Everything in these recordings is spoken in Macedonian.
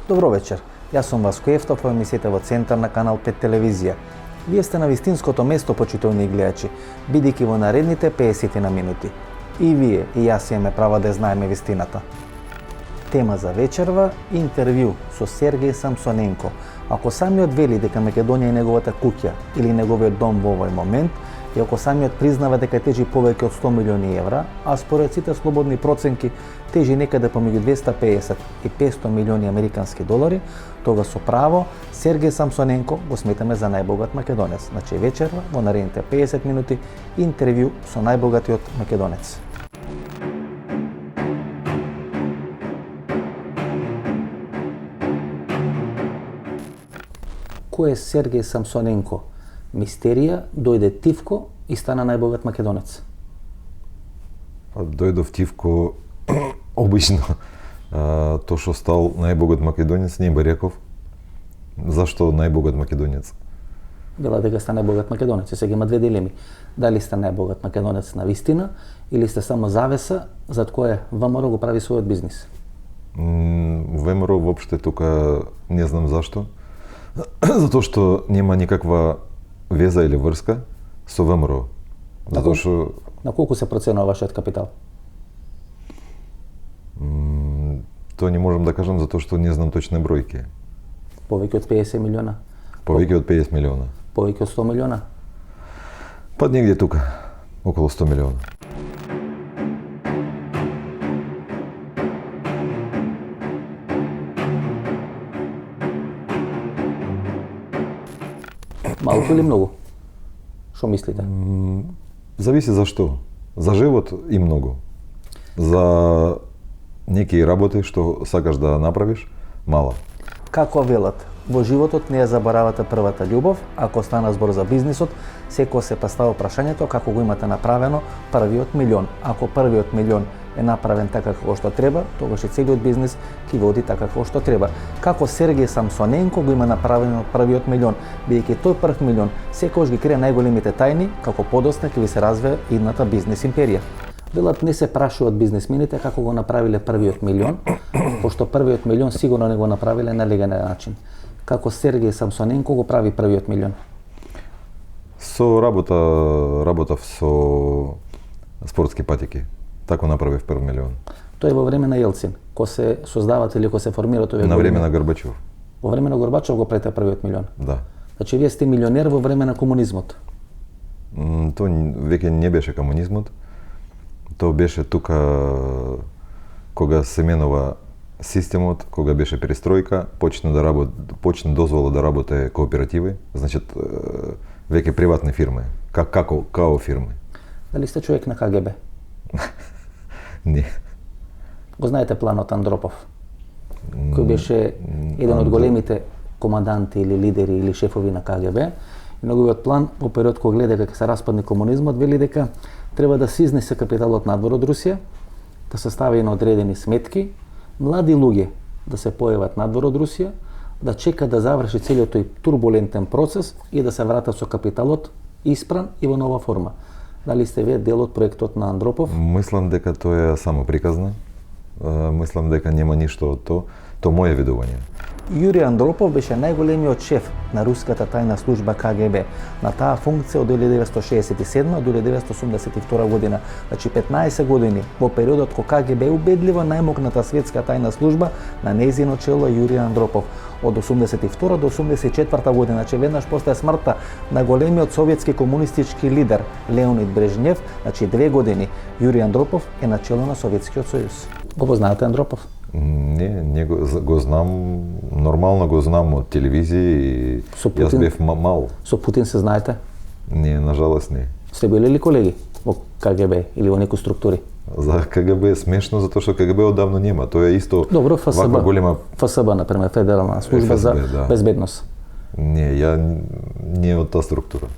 Добро вечер, јас сум Васко Ефтов во емисијата во Центар на Канал 5 телевизија. Вие сте на вистинското место, почитувани гледачи, бидејќи во наредните 50 на минути. И вие, и јас имаме права да знаеме вистината. Тема за вечерва – интервју со Сергеј Самсоненко. Ако самиот вели дека Македонија е неговата куќа или неговиот дом во овој момент, и ако самиот признава дека тежи повеќе од 100 милиони евра, а според сите слободни проценки тежи некаде помеѓу 250 и 500 милиони американски долари, тога со право Сергеј Самсоненко го сметаме за најбогат македонец. Значи вечерва во наредните 50 минути интервју со најбогатиот македонец. Кој е Сергеј Самсоненко? Мистерија, дојде Тивко и стана најбогат македонец. Дојдов Тивко обично. То што стал најбогат македонец, не би реков. Зашто најбогат македонец? Била дека сте најбогат македонец. И сега има две дилеми. Дали сте најбогат македонец на вистина или сте само завеса зад кое ВМРО го прави својот бизнис? ВМРО воопште тука не знам зашто. Затоа што нема никаква веза или врска со ВМРО. Затоа што на колку се проценува вашиот капитал? Тоа не можам да кажам затоа што не знам точни бројки. Повеќе од 50 милиона? Повеќе од 50 милиона. Повеќе од 100 милиона? Па негде тука, околу 100 милиона. Малку или многу? Што мислите? Зависи за што. За живот и многу. За некие работи што сакаш да направиш, мало. Како велат, во животот не ја заборавате првата љубов, ако стана збор за бизнисот, секој се поставува прашањето како го имате направено првиот милион. Ако првиот милион е направен така како што треба, тогаш и целиот бизнис ќе води така како што треба. Како Сергеј Самсоненко го има направено првиот милион, бидејќи тој прв милион секогаш ги крие најголемите тајни како подоцна ќе ви се развие идната бизнис империја. Велат не се прашуваат бизнисмените како го направиле првиот милион, пошто првиот милион сигурно не го направиле на легален начин. Како Сергеј Самсоненко го прави првиот милион? Со работав со спортски патеки. Тако направив прв милион. Тоа е во време на Јелцин, кога се создават или кога се формираат овие на време на Горбачов. Во време на Горбачов го правите првиот милион? Да. Значи вие сте милионер во време на комунизмот? Тоа веќе не беше комунизмот. Тоа беше тука кога се менува системот, кога беше перестројка, почна дозвола да работе кооперативи, значи веќе приватни фирми, како фирми. Дали сте човек на КГБ? Не. Го знаете планот Андропов, кој беше еден од големите команданти или лидери или шефови на КГБ. И неговиот план во период кога гледа дека се распадне комунизмот, вели дека треба да се изнесе капиталот надвор од Русија, да се стави на одредени сметки, млади луѓе да се појават надвор од Русија, да чекат да заврши целиот тој турбулентен процес и да се вратат со капиталот испран и во нова форма. Дали сте вие дел од проектот на Андропов? Мислам дека тоа е само приказна. Мислам дека нема ништо од тоа. Тоа моје видување. Јури Андропов беше најголемиот шеф на руската тајна служба КГБ. На таа функција од 1967 до 1982 година, значи 15 години, во периодот кога КГБ убедливо најмокната светска тајна служба, на нејзино чело Јури Андропов. Од 82 до 84 година, че веднаш после смртта на големиот советски комунистички лидер Леонид Брежнев, значи 2 години, Јури Андропов е на чело на Советскиот сојуз. Го познаете Андропов? Не го знам, нормално го знам од телевизија и јас бев мал. Со Путин се знаете? Не, нажалост не. Сте били ли колеги во КГБ или во некои структури? За КГБ е смешно затоа што КГБ одавно нема. Тоа е исто. Добро, ФСБ. Голема ФСБ, например, Федерална служба ФСБ, за да. безбедност. Не, ја не од таа структура.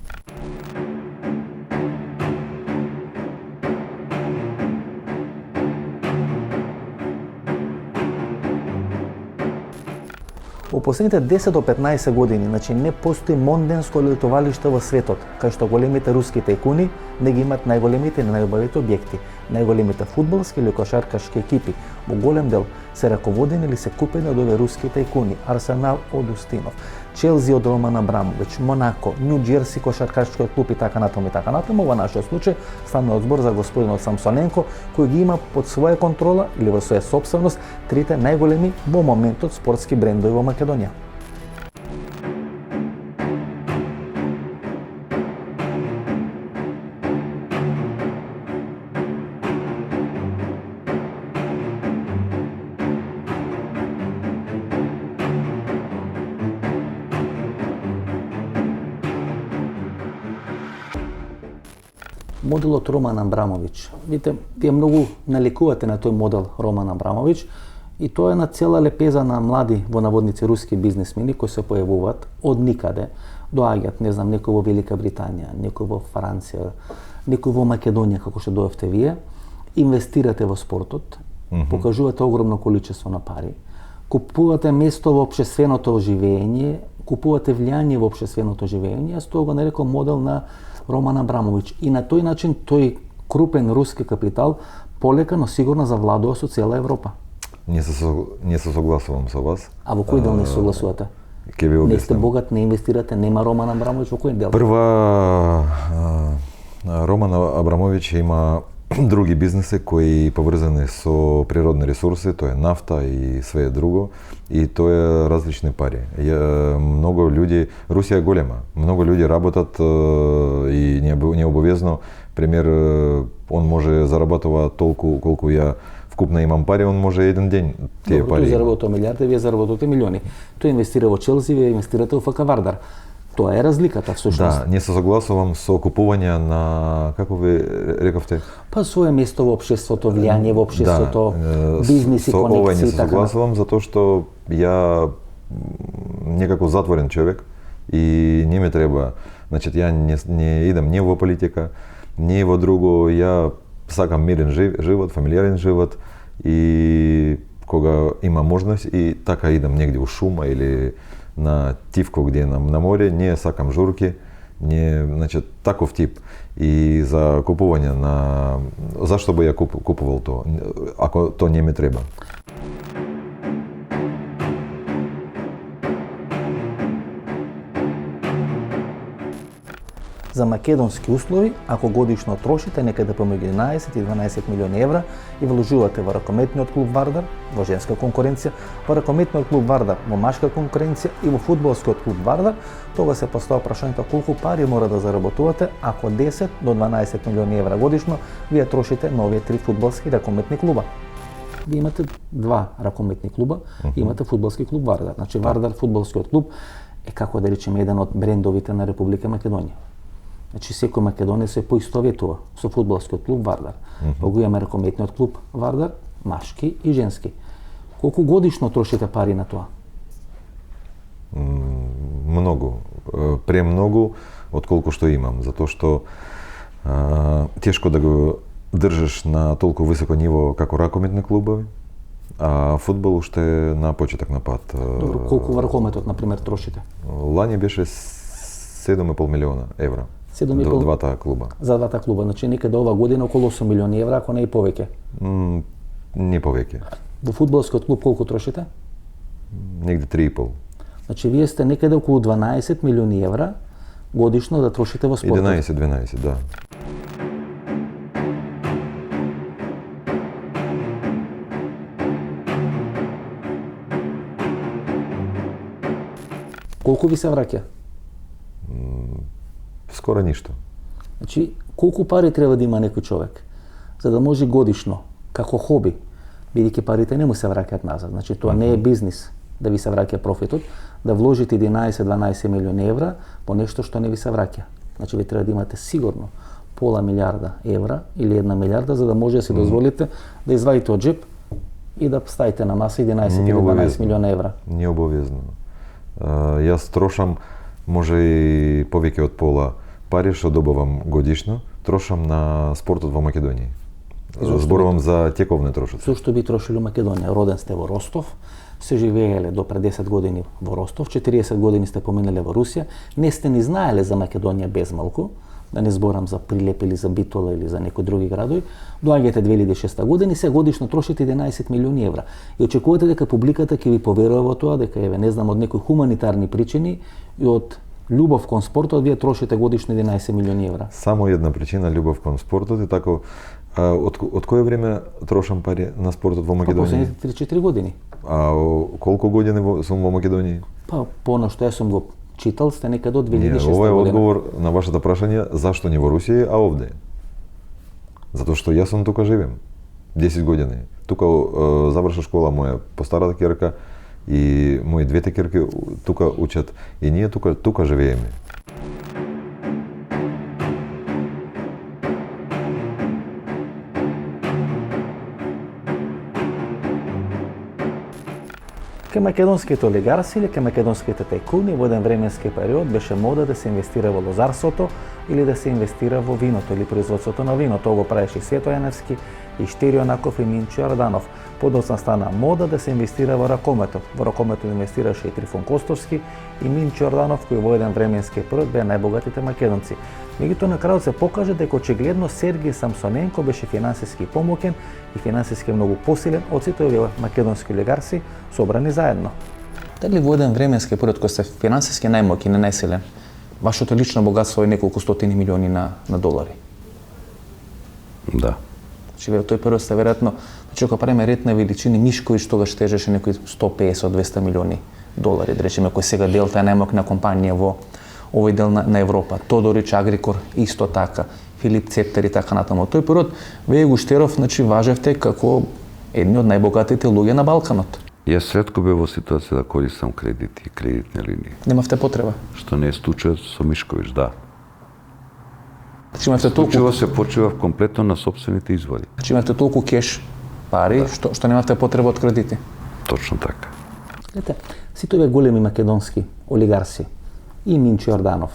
Во последните 10 до 15 години, значи не постои монденско летовалиште во светот, кај што големите руски тајкуни не ги имат најголемите и најубавите објекти. Најголемите фудбалски или кошаркашки екипи во голем дел се раководени или се купени од овие руски тајкуни: Арсенал од Устинов, Челси од Роман Абрамович, Монако, Нью Џерси кошаркашкиот клуб и така натаму и така натаму. Во нашиот случај станува збор за господинот Самсоненко, кој ги има под своја контрола или во своја сопственост трите најголеми во моментот спортски брендови во Македонија. Моделот Роман Абрамович. Видите, вие многу наликувате на тој модел Роман Абрамович и тоа е на цела лепеза на млади во наводници руски бизнисмени кои се појавуваат од никаде, доаѓаат, не знам, некој во Велика Британија, некој во Франција, некој во Македонија како што дојавте вие, инвестирате во спортот, покажувате огромно количество на пари, купувате место во општественото оживење, купувате влијание во општественото оживење, јас тоа го нарекам модел на Роман Абрамович. И на тој начин тој крупен руски капитал полека, но сигурно завладува со цела Европа. Не се согласувам со вас. А во кој дел не согласувате? Ќе ви објаснам. Не сте богат, не инвестирате, нема Роман Абрамович, во кој дел? Прва, Роман Абрамович има други бизнеси кои поврзани со природни ресурси, тоа е нафта и све друго, и тоа е различни пари. Многу луѓе, Русија е голема, многу луѓе работат и не обовезно, пример, он може заработува толку колку ја вкупно имам пари, он може еден ден тие пари. Тој заработува милиарди, вие заработувате милиони. Тој инвестира во Челси, вие инвестирате во ФК Вардар. Тоа е разликата всушност. Да, не се согласувам со купување на, како ви рековте? Па свое место во општеството, влијание во општеството, бизниси, со конекции ова не и се така. согласувам затоа што ја некако затворен човек и не ме треба, значи ја не идам не во политика, не во друго, ја сакам мирен живот, фамилиарен живот и кога има можност и така идам негде у шума или на Тивко где на море, не сакам журки, не, значи таков тип. И за купување на зашто би ја купувал тоа, ако тоа не ме треба. За македонски услови, ако годишно трошите некаде помеѓу 11 и 12 милиони евра и вложувате во ракометниот клуб Вардар, во женска конкуренција, во ракометниот клуб Вардар, во машка конкуренција и во фудбалскиот клуб Вардар, тога се поставува прашањето колку пари мора да заработувате ако 10 до 12 милиони евра годишно вие трошите на овие три фудбалски ракометни клуба. Вие имате два ракометни клуба и имате фудбалски клуб Вардар. Значи Вардар фудбалскиот клуб е, како да речеме, еден од брендовите на Република Македонија. Значи секој македонец се поистоветува со фудбалскиот клуб Вардар. Па го имаме ракометниот клуб Вардар, машки и женски. Колку годишно трошите пари на тоа? Многу, премногу отколку што имам, затоа што тешко да го држиш на толку високо ниво како ракометни клубови, а фудбал уште е на почеток на пат. Добро, колку во ракометот, например, трошите? Лани беше 7,5 милиона евра. 7,5 двата клуба. За двата клуба, значи некаде ова година околу 8 милиони евра, ако не и повеќе. Не повеќе. Во фудбалскиот клуб колку трошите? Негде 3,5. Значи вие сте некаде околу 12 милиони евра годишно да трошите во спортот. 11-12, да. Колку ви се враќа? Скоро ништо. Значи, колку пари треба да има некој човек за да може годишно, како хоби, бидејќи парите не му се враќаат назад, значи тоа не е бизнис да ви се враќа профитот, да вложите 11-12 милиони евра по нешто што не ви се враќа. Значи ви треба да имате сигурно пола милиарда евра или 1 милиарда за да може да си дозволите да извадите од джеп и да ставите на маса 11 или 12 милиона евра. Не обовезно. Јас трошам може и повеќе од пола пари што добавам годишно, трошам на спортот во Македонија. Зборувам за тековни трошоци. Зошто би трошили во Македонија? Роден сте во Ростов, се живееле до пред 10 години во Ростов, 40 години сте поминале во Русија, не сте ни знаеле за Македонија без малку, да не зборам за Прилеп или за Битола или за некои други градови, доаѓате 2006 година и се годишно трошите 11 милиони евра. И очекувате дека публиката ќе ви поверува во тоа, дека еве не знам од некои хуманитарни причини и од љубов кон спортот вие трошите годишно 11 милиони евра. Само една причина, љубов кон спортот, и така од кое време трошам пари на спортот во Македонија? Последните 3-4 години. А колку години сум во Македонија? Па она што јас сум го читал сте некаде од 2006 година. Ова е одговор на вашето прашање зашто не во Русија, а овде. Затоа што јас сум тука живеем 10 години. Тука заврша школа моја постарата ќерка и мои двете ќерки тука учат и ние тука живееме. Ке македонските олигарси или ке македонските тајкуни во еден временски период беше мода да се инвестира во лозарството или да се инвестира во виното или производството на вино. Тоа го правеше Свето Јаневски и Штирио Наков и Минчо Јорданов. Подоцна стана мода да се инвестира во ракометот. Во ракометот инвестираше и Трифун Костовски и Минчо Јорданов, кои во еден временски период беа најбогатите македонци. Меѓутоа на крајот се покажа дека очигледно Сергиј Самсоненко беше финансиски помоќен и финансиски многу посилен од сите овие македонски олигарси собрани заедно. Дали во еден временски период кој сте финансиски најмоќен и најсилен, вашето лично богатство е неколку стотини милиони на долари? Да. Значи во тој период сте веројатно, значи кога правиме ред на величини, Мишковиќ тогаш тежеше некои 150-200 милиони долари, да речеме, кој сега Делта е најмоќна компанија во овој дел на Европа. Тодорич, Агрикор исто така, Филип Цептер и така натаму. Тој период вие го Штеров, значи важевте како едни од најбогатите луѓе на Балканот. Јас ретко бев во ситуација да користам кредити и кредитни линии. Немавте потреба? Што не е случајот со Мишковиќ, да. Значи имавте толку... Случајот се почива комплетно на сопствените извори. Значи имавте толку кеш пари, да, што немавте потреба од кредити? Точно така. Гледате, сите овие големи македонски олигарси, и Минчо Јорданов,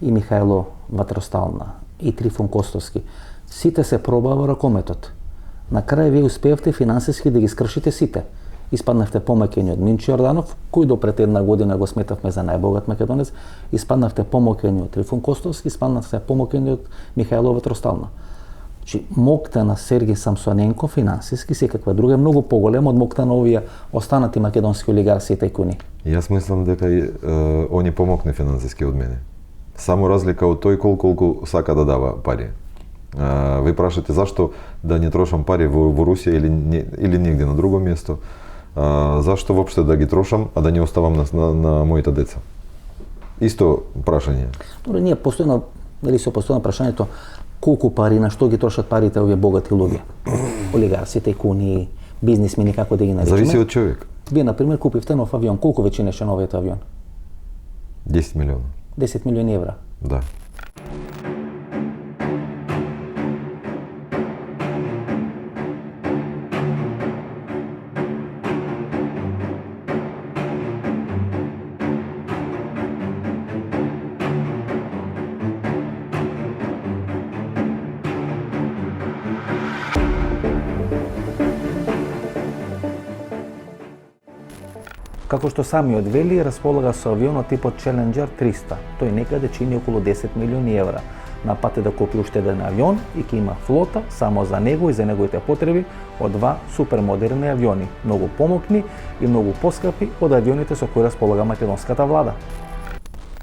и Михајло Ватростална, и Трифун Костовски, сите се пробаа во ракометот. На крај вие успеавте финансиски да ги скршите сите. Испаднавте помоќени од Минчо Јорданов, кој до пред една година го сметавме за најбогат македонец, испаднавте помоќени од Трифун Костовски, испаднавте помоќени од Михајло Ватростална. Значи, моќта на Сергиј Самсоненко финансиски секаква друга е многу поголема од моќта на овие останати македонски олигарси и тајкуни. Јас мислам дека они помогне финансиски од мене. Само разлика од тој колку сака да дава пари. Ви прашате зашто да не трошам пари во Русија или негде на друго место. Зашто воопште да ги трошам, а да не оставам на моите деца? Исто прашање. Добре, ние постојано, дали се постојано прашањето колку пари, на што ги трошат парите овие богати луѓе? Олигарси, тајкуни, бизнисмени, како да ги наречеме? Зависи од човек. Вие, например, купивте нов авион. Колку вечинеше новиот авион? 10 милиона. 10 милиони евра? Да. Како што самиот вели, располага со авионот типот Challenger 300. Тој некаде чини околу 10 милиони евра. На пат е да купи уште еден авион и ќе има флота само за него и за неговите потреби од два супермодерни авиони, многу помокни и многу поскапи од авионите со кои располага македонската влада.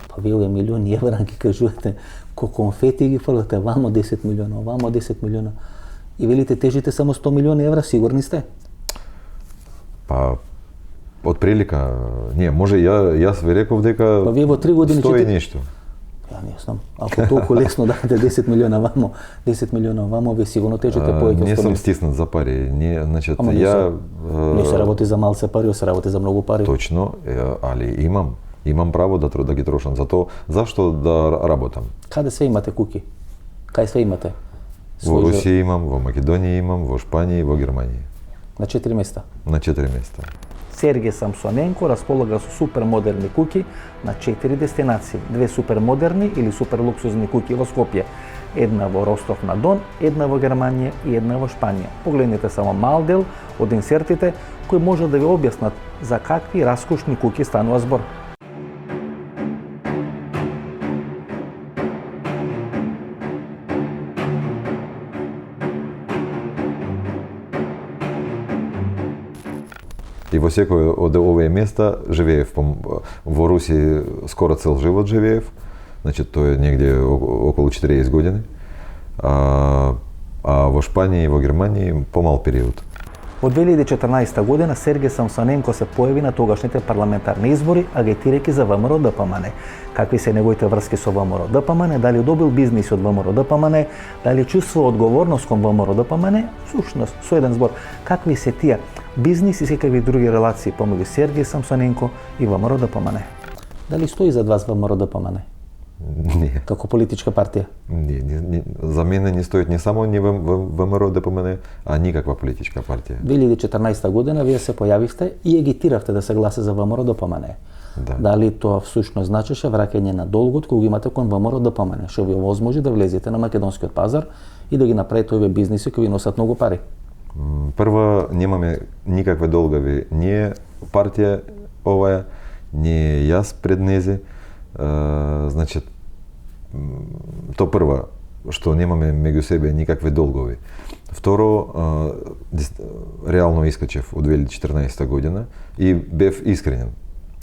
Па вие овие милиони евра ги кажувате ко конфети ги фрлате, вамо 10 милиона, вамо 10 милиона. И велите тежите само 100 милиони евра, сигурни сте? Па од прилика, не, може јас ви реков дека па вие во 3 години 100 и нешто. Ја не знам, ако толку лесно дадете 10 милиона вамо, 10 милиона вамо, вие сигурно тежите повеќе од 100. Не сум стиснат за пари, не, значи не се работи за малце пари, се работи за многу пари. Точно, али имам право да ги трошам. Зашто да работам? Каде све имате куки? Кај све имате? Во Русија имам, во Македонија имам, во Шпанија и во Германија. На 4 места? На 4 места. Сергиј Самсоненко располага со супермодерни куќи на 4 дестинации. 2 супермодерни или суперлуксузни куќи во Скопје, една во Ростов на Дон, една во Германија и една во Шпанија. Погледнете само мал дел од инсертите кои може да ви објаснат за какви раскошни куќи станува збор. во секој од овие места живеев. Во Руси скоро цел живот живеев, значи тоа е негде околу 40 години. А во Шпанија и во Германија помал период. Во 2014 година Сергеј Самсоненко се појави на тогашните парламентарни избори, агитирајќи за ВМРО-ДПМН. Какви се неговите врски со ВМРО-ДПМН, дали добил бизниси од ВМРО-ДПМН, дали чувствува одговорност кон ВМРО-ДПМН, всушност, со еден збор, какви се тие бизниси и секакви други релации помеѓу Сергеј Самсоненко и ВМРО-ДПМН? Дали стои зад вас ВМРО-ДПМН? Не. Како политичка партија? Не, за мене не стоит не само не ВМРО-ДПМН, а никаква политичка партија. 2014 година вие се појавивте и агитиравте да се гласа за ВМРО-ДПМН. Да. Дали тоа всушност значеше враќање на долгот кој го имате кон ВМРО-ДПМН, што ви овозможи да влезете на македонскиот пазар и да ги направите овие бизниси кои ви носат многу пари? Прво, немаме никакви долгови. Ние партија оваа, не јас пред незе. Значи, то прво, што немаме меѓу себе никакви долгови. Второ, реално искачев од 2014 година и бев искренен.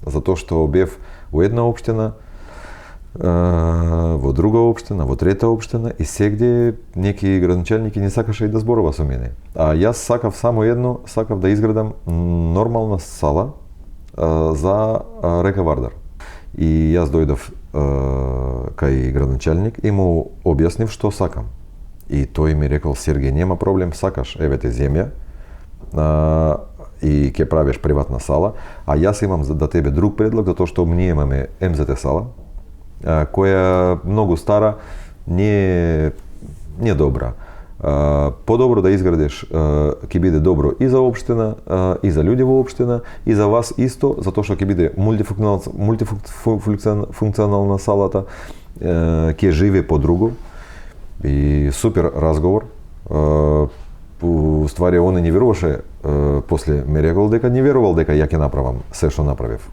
Затоа што бев во една општина, во друга општина, во трета општина и сегде неки градоначалник не сакаше и да зборува со мене. А јас сакав само едно, сакав да изградам нормална сала за река Вардар. И јас дојдов кај градоначалник и му објаснив што сакам. И тој ми рекол: Сергеј, нема проблем, сакаш, еве те земја и ќе правиш приватна сала, а јас имам за тебе друг предлог, затоа што ние имаме МЗТ сала, која многу стара, не е добра. Подобро да изградиш, ќе биде добро и за општина, и за луѓе во општина, и за вас исто, затоа што ќе биде мултифункционална салата, ќе живе по друго. И супер разговор. Ствари, он не веруваше, после ми рекол дека не верувал дека ја ќе направам се што направив.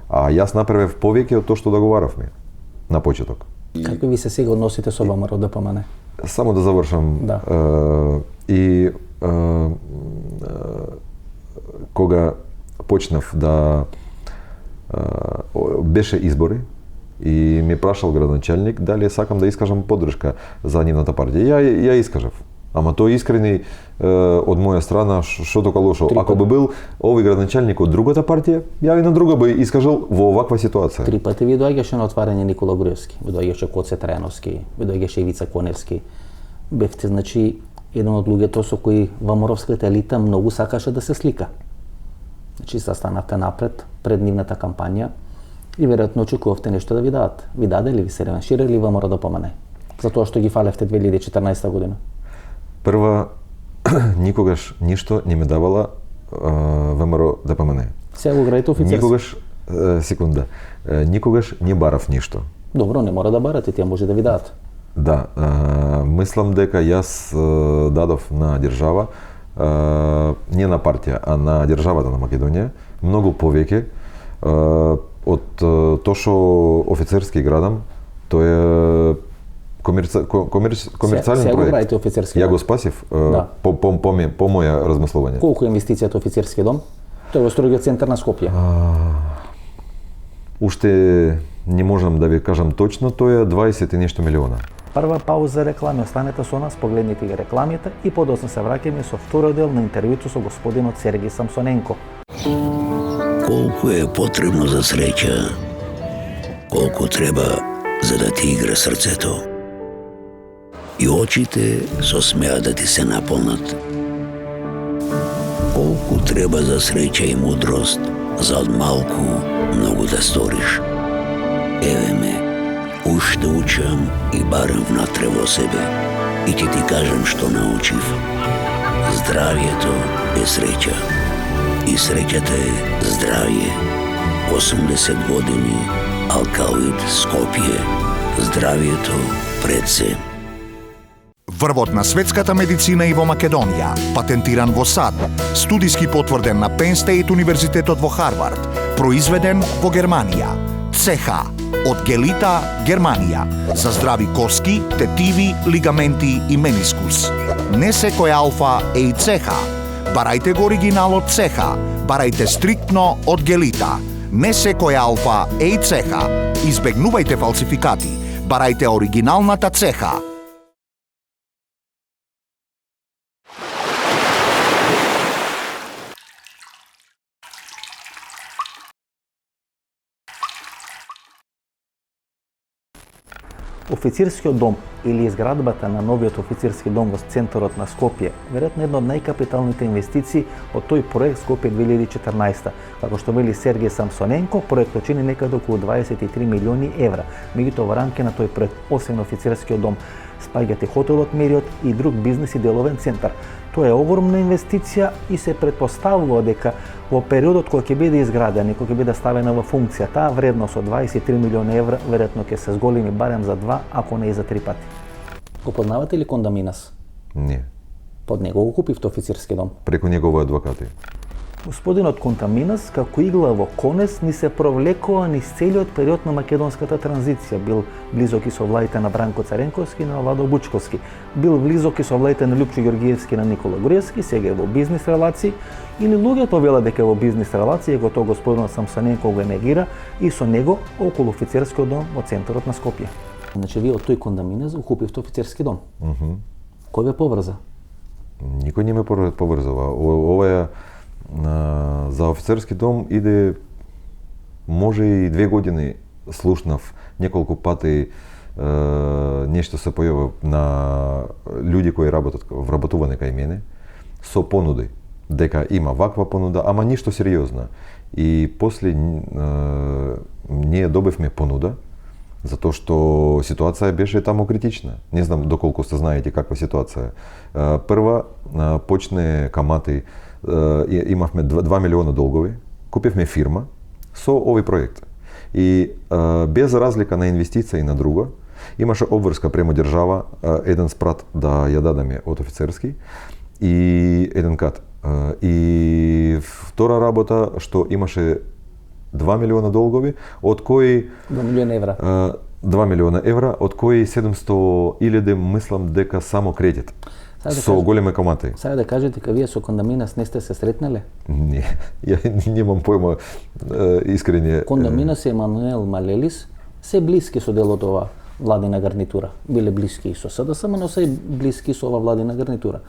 А јас направив повеќе од тоа што договаравме на почеток. Какви ви се сега односите со ВМРО-ДПМН? Само да завршам. Да. Кога почнав да беше избори и ми прашал градоначалник дали сакам да искажам поддршка за нивната партија. Ја искажав. Ама тој искрени од моја страна, што тока лошо. Ако би бил овој градоначалник од другата партија, ја и на друга би искажал во оваква ситуација. 3 пати ви доаѓаше на отварање Никола Груевски, ви доаѓаше Коце Трајановски, ви доаѓаше Ивица Коневски. Бевте, значи, еден од луѓето со кои ВМРО-вската елита многу сакаше да се слика. Значи, застанавте напред пред нивната кампања и веројатно очекувавте нешто да ви дадат. Ви даде ли, ви се реваншира ли ВМРО-ДПМН? Затоа што ги фалевте 2014 година? Прва, никогаш ништо не ми давала ВМРО-ДПМН. Сега го градите офицерски. Никогаш, секунда, никогаш не барав ништо. Добро, не мора да барате, тие може да ви дадат. Да, мислам дека јас дадов на држава, не на партија, а на државата на Македонија, многу повеќе од тоа што офицерски градам, тоа е комерцијален проект. Сега го проект. офицерски Ја дом. го спасив Да. по моја размислување. Колку е инвестицијата офицерски дом? Тој е во строгиот центар на Скопје. Уште не можам да ви кажам точно, тоа е 20 и нешто милиона. Прва пауза за реклами, останете со нас, погледнете ги рекламите и подоцна се враќаме со вториот дел на интервјуто со господинот Сергеј Самсоненко. Колку е потребно за среќа, колку треба за да ти игра срцето. И очите со смеа да ти се наполнат. Колку треба за среќа и мудрост, за од малку многу да сториш. Еве ме, уште учам и барам внатре во себе. И ќе ти кажам што научив. Здравието е среќа. И среќата е здравје. 80 години, Алкалоид, Скопје. Здравието пред се. Врвот на светската медицина и во Македонија, патентиран во САД, студиски потврден на Penn State Универзитетот во Харвард, произведен во Германија. ЦХ од Гелита, Германија, за здрави коски, тетиви, лигаменти и менискус. Не секој алфа е и ЦХ. Барајте го оригиналот ЦХ, Барајте стриктно од Гелита. Не секоја алфа е и цеха. Избегнувајте фалсификати. Барајте оригиналната цеха. Официрскиот дом или изградбата на новиот официрски дом во центарот на Скопје, веројатно една од најкапиталните инвестиции од тој проект Скопје 2014. Како што вели Сергеј Самсоненко, проектот чини некаде околу 23 милиони евра. Меѓутоа во рамки на тој проект, освен официрскиот дом, спаѓат и хотелот Мериот и друг бизнес и деловен центар. Тоа е огромна инвестиција и се претпоставува дека во периодот кој ќе биде изграден и кој ќе биде ставена во функција, таа вредност од 23 милиони евра веројатно ќе се зголеми барем за 2, ако не и за 3 пати. Го познавате ли Кондаминас? Не. Под него го купивте официрски дом. Преку негови адвокати. Господинот Кондаминас, како игла во конец, ни се провлекува низ целиот период на македонската транзиција. Бил близок и со влаите на Бранко Царенковски и на Владо Бучковски. Бил близок и со влаите на Лјупчо Ѓоргиевски и на Никола Груевски, сега е во бизнис релации, или луѓето велат дека е во бизнис релации, го тоа господинот Самсоненко го негира и со него околу офицерскиот дом во центарот на Скопје. Значи, вие од тој Кондаминас го купивте офицерски дом. Кој ве поврза? Никој не ме поврзува. Ова е за офицерски дом иде може и 2 години слушнав неколку пати нешто се појава на луѓе кои работат вработувани кај мене со понуди дека има ваква понуда, ама ништо сериозна. И после ние добивме понуда затоа што ситуација беше таму критична. Не знам доколку сте знаете каква ситуација. Прва почне камати, имавме 2 милиона долгови, купивме фирма со овој проект. И без разлика на инвестиција и на друга, имаше обврска према држава, еден спрат да ја дадеме од офицерски и еден кат. И втора работа што имаше 2 милиона долгови, од кои 2 милиона евра. 2 милиона евра, од кои 700.000 мислам дека само кредит. Со големи камати. Сега да кажете дека вие со Кондаминас не сте се сретнале? Не, ја немам појма искрени. Кондаминас и Емануел Малелис се блиски со делот ова владина гарнитура. Биле блиски и со СДСМ, но се блиски со ова владина гарнитура.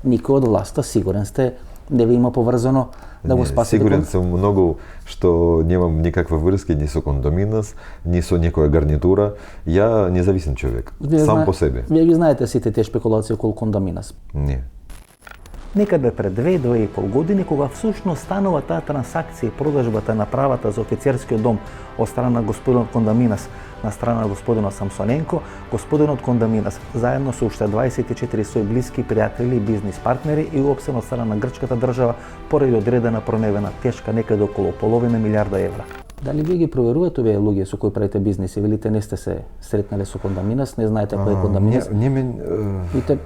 Никој од власта, сигурен сте, не ви има поврзано да го спасите? Сигурен сум многу што немам никаква врски ни со Кондаминас, ни со некоја гарнитура. Ја независен човек, сам по себе. Вие ги знаете сите тие шпекулации околу Кондаминас? Не. Некаде пред 2-2,5 години, кога всушност станува таа трансакција и продажбата на правата за офицерскиот дом од страна на господинот Кондаминас на страна на господинот Самсоненко, господинот Кондаминас заедно со уште 24 своји блиски пријатели и бизнис партнери и уопсено од страна на грчката држава поради одредена проневена тешка некаде околу половина милиарда евра. Дали вие ги проверувате овие луѓе со кои правите бизнис и велите не сте се сретнале со Кондаминас, не знаете кој е Кондаминас? Вите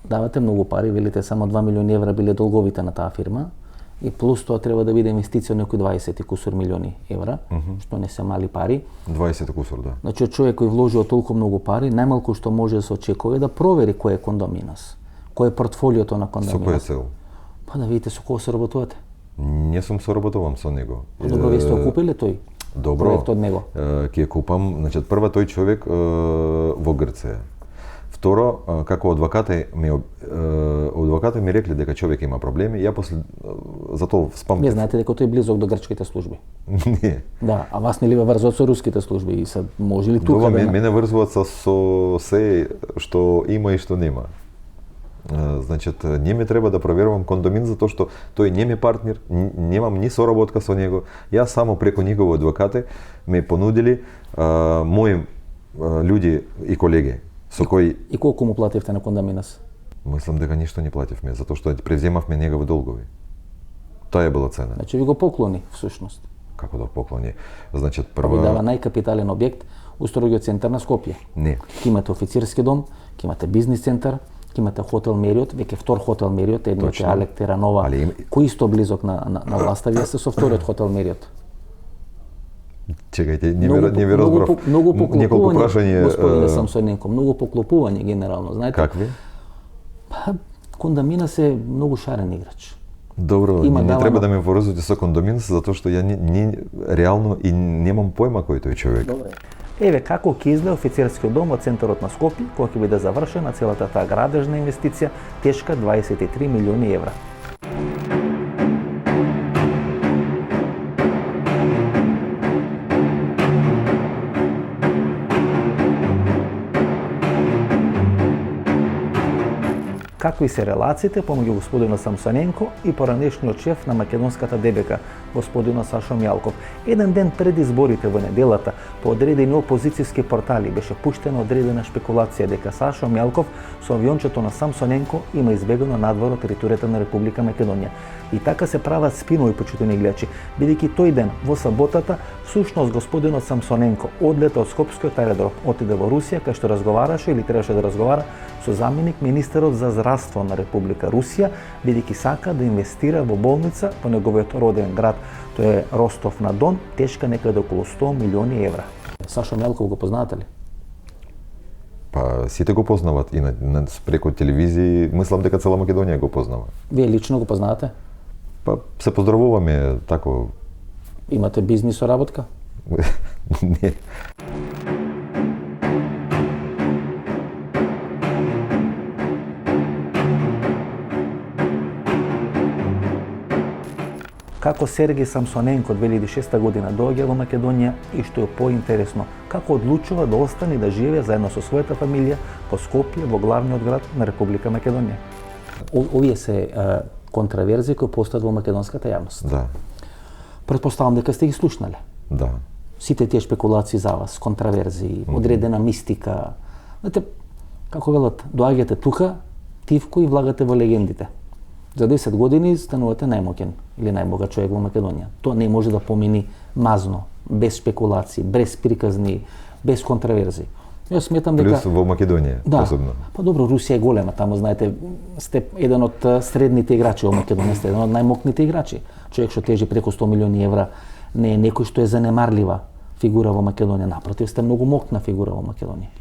давате многу пари, велите само 2 милиони евра биле долговите на таа фирма и плюс тоа треба да биде инвестиција од некои 20 кусур милиони евра, што не се мали пари. 20 кусур, да. Значи човек кој вложил толку многу пари, најмалку што може да се очекува е да провери кој е Кондаминас, кој е портфолиото на Кондаминас. Со која цел? Па да видите со кого се работувате. Не сум соработувам со него. Добро, вие сте купиле тој? Добро. Проект од него. Ќе купам, значи прва тој човек во Грција. Второ, како адвокати ми рекли дека човек има проблеми, ја после затоа спамтив. Вие знаете дека тој е близок до грчките служби? Не. Да, а вас не ли ве врзуваат со руските служби и се може ли тука да мене врзуваат со се што има и што нема. Значит, не ми треба да проверувам Кондамин затоа што тој не ми партнер, немам ни соработка со него. Јас само преку негови адвокати ме понудили мои луѓе и колеги со кои... И колку му плативте на Кондаминас? Мислам дека ништо не плативме, затоа што превземавме негови долгови. Тоа е била цена. Значи ви го поклони, всушност. Како да поклони? Значи, прва... Ви дава најкапитален објект у строгиот центар на Скопје. Не. Ке имате офицерски дом, ке имате бизнис центар, ке имате хотел Мериот, веќе втор хотел Мериот, едниот е Алек Теранова, кој исто близок на власта, вие сте со вториот хотел Мериот. Чекајте, не ви разбрав. Многу неколку прашања, господине Самсоненко, многу поклопување генерално, знаете. Какви? Па, Кондаминас е многу шарен играч. Добро, Има не давано- треба да ме поврзувате со Кондоминс, затоа што ја реално и немам појма кој тој човек. Добре. Еве како ќе изгледа офицерскиот дом во центарот на Скопје, кога ќе биде завршена целата таа градежна инвестиција тешка 23 милиони евра. Какви се релациите помеѓу господинот Самсоненко и поранешниот шеф на македонската ДБК, господинот Сашо Мјалков? Еден ден пред изборите во неделата, по одредени опозицијски портали беше пуштена одредена шпекулација дека Сашо Мјалков со авиончето на Самсоненко има избегано надвор од територијата на Република Македонија. И така се прават спинови, почитувани гледачи, бидејќи тој ден во саботата сушност господинот Самсоненко одлета од Скопскиот аеродром, отиде во Русија кај што разговараше или требаше да разговара со заменик министерот за здравство на Република Русија, бидејќи сака да инвестира во болница во неговиот роден град, тој е Ростов на Дон, тешка некаде околу 100 милиони евра. Сашо Мјалков го познавате ли? Па сите го познават и преку телевизија, мислам дека цела Македонија го познава. Вие лично го познавате? Па се поздравуваме тако. Имате бизнис соработка? Не. Како Сергеј Самсоненко 2006 година доаѓа во Македонија и што е поинтересно, како одлучува да остане да живее заедно со својата фамилија во Скопје, во главниот град на Република Македонија. Овие се контраверзии кои постојат во македонската јавност. Да. Претпоставам дека сте ги слушнале. Да. Сите тие шпекулации за вас, контраверзии, одредена мистика. Знаете, како велат, доаѓате тука, тивко и влагате во легендите. За 10 години станувате најмоќен или најбогат човек во Македонија. Тоа не може да помини мазно, без шпекулации, без приказни, без контраверзии. Јас сметам дека Плюс во Македонија, да, посебно. па добро, Русија е голема, таму знаете, сте еден од средните играчи во Македонија, сте еден од најмокните играчи. Човек што тежи преку 100 милиони евра не е некој што е занемарлива фигура во Македонија, напротив, сте многу мокна фигура во Македонија.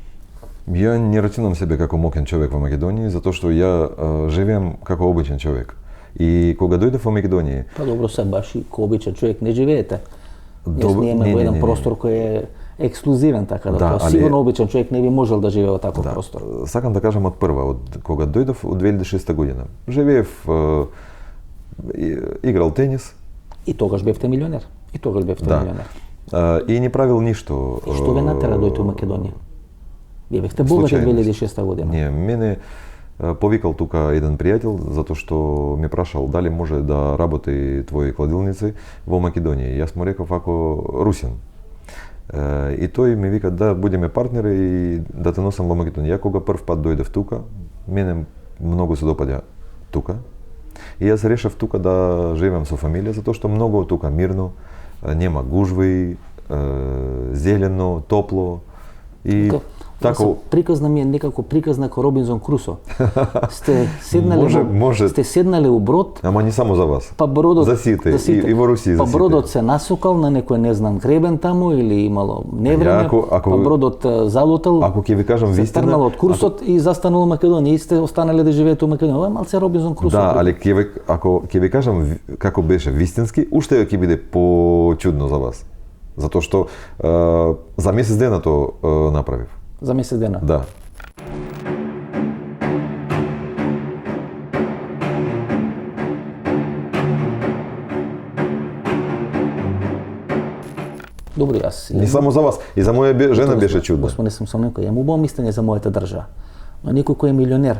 Ја не рачунам себе како мокен човек во Македонија, затоа што ја живеам како обичен човек. И кога дојдев во Македонија, Па добро, се баш и ко обичен човек не живеете. Јас Не, не имаме не, во еден не. простор кој е ексклузивен, така да, Да, тоа али- сигурно обичен човек не би можел да живее во таков да, простор. сакам да кажам од прва, од кога дојдов од 2006 година. Живеев, играл тенис, И тогаш бевте милионер. И тогаш бевте да. милионер. И не правил ништо. И што ве натера дојте во Македонија? Вие бевте богати Случајност. 2006 година. Не, мене повикал тука еден пријател затоа што ме прашал дали може да работи твои кладилници во Македонија. Јас му реков ако русин. И тој ми вика да будеме партнери и да те носам во Македонија. Ја кога прв пат дојдев тука, мене многу се допаѓа тука. И јас решив тука да живеам со фамилија затоа што многу тука мирно, нема гужви, зелено, топло и тако Приказна ми е некако приказна ко Робинзон Крусо. Сте седнале Може. сте седнале у брод, Ама не само за вас. па бродот за сите, и во Русија за па сите. бродот се насукал на некој не знам гребен таму или имало невреме, ако- па бродот залутал. Ако ќе ви кажам се вистина, тргнал од курсот и застанал во Македонија и сте останале да живеете во Македонија. Ова е малце Робинзон Крусо. Да, али ако ќе ви кажам како беше вистински, уште ќе биде почудно за вас. Затоа што за месец дена то направив. За месец дена. Да. Добро, јас. Не само за вас, и за моја жена беше чудно. Господи Самсоненко, ја му убаво мислење за мојата држава. Но некој кој е милионер,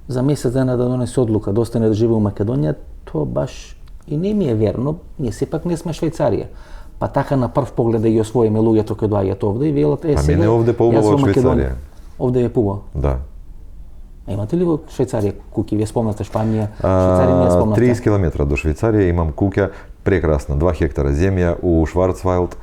за месец дена да донесе одлука, да остане да живее во Македонија, тоа баш и не ми е верно. Ние сепак не сме Швајцарија. Па така на прв поглед да ги освоиме луѓето кои доаѓаат овде и велат А мене овде поубаво јас во од Македонија. Швајцарија. Овде е побаво. Да. А имате ли во Швајцарија куќи? Вие спомнате Шпанија, Швајцарија не ја спомнате. 30 километра до Швајцарија имам куќа, прекрасна, 2 хектара земја у Шварцвалд,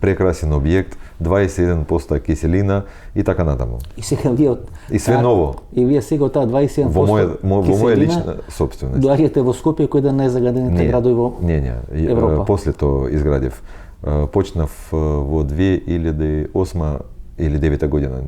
прекрасен објект, 21% киселина и така натаму. И сега вие од И све ново. И вие сега од таа 21% Во моја киселина лична собственост. доаѓате во Скопје кој е најзагадените градови во Не, Европа. после тоа изградив. Почнав во 2008 или 2009 година.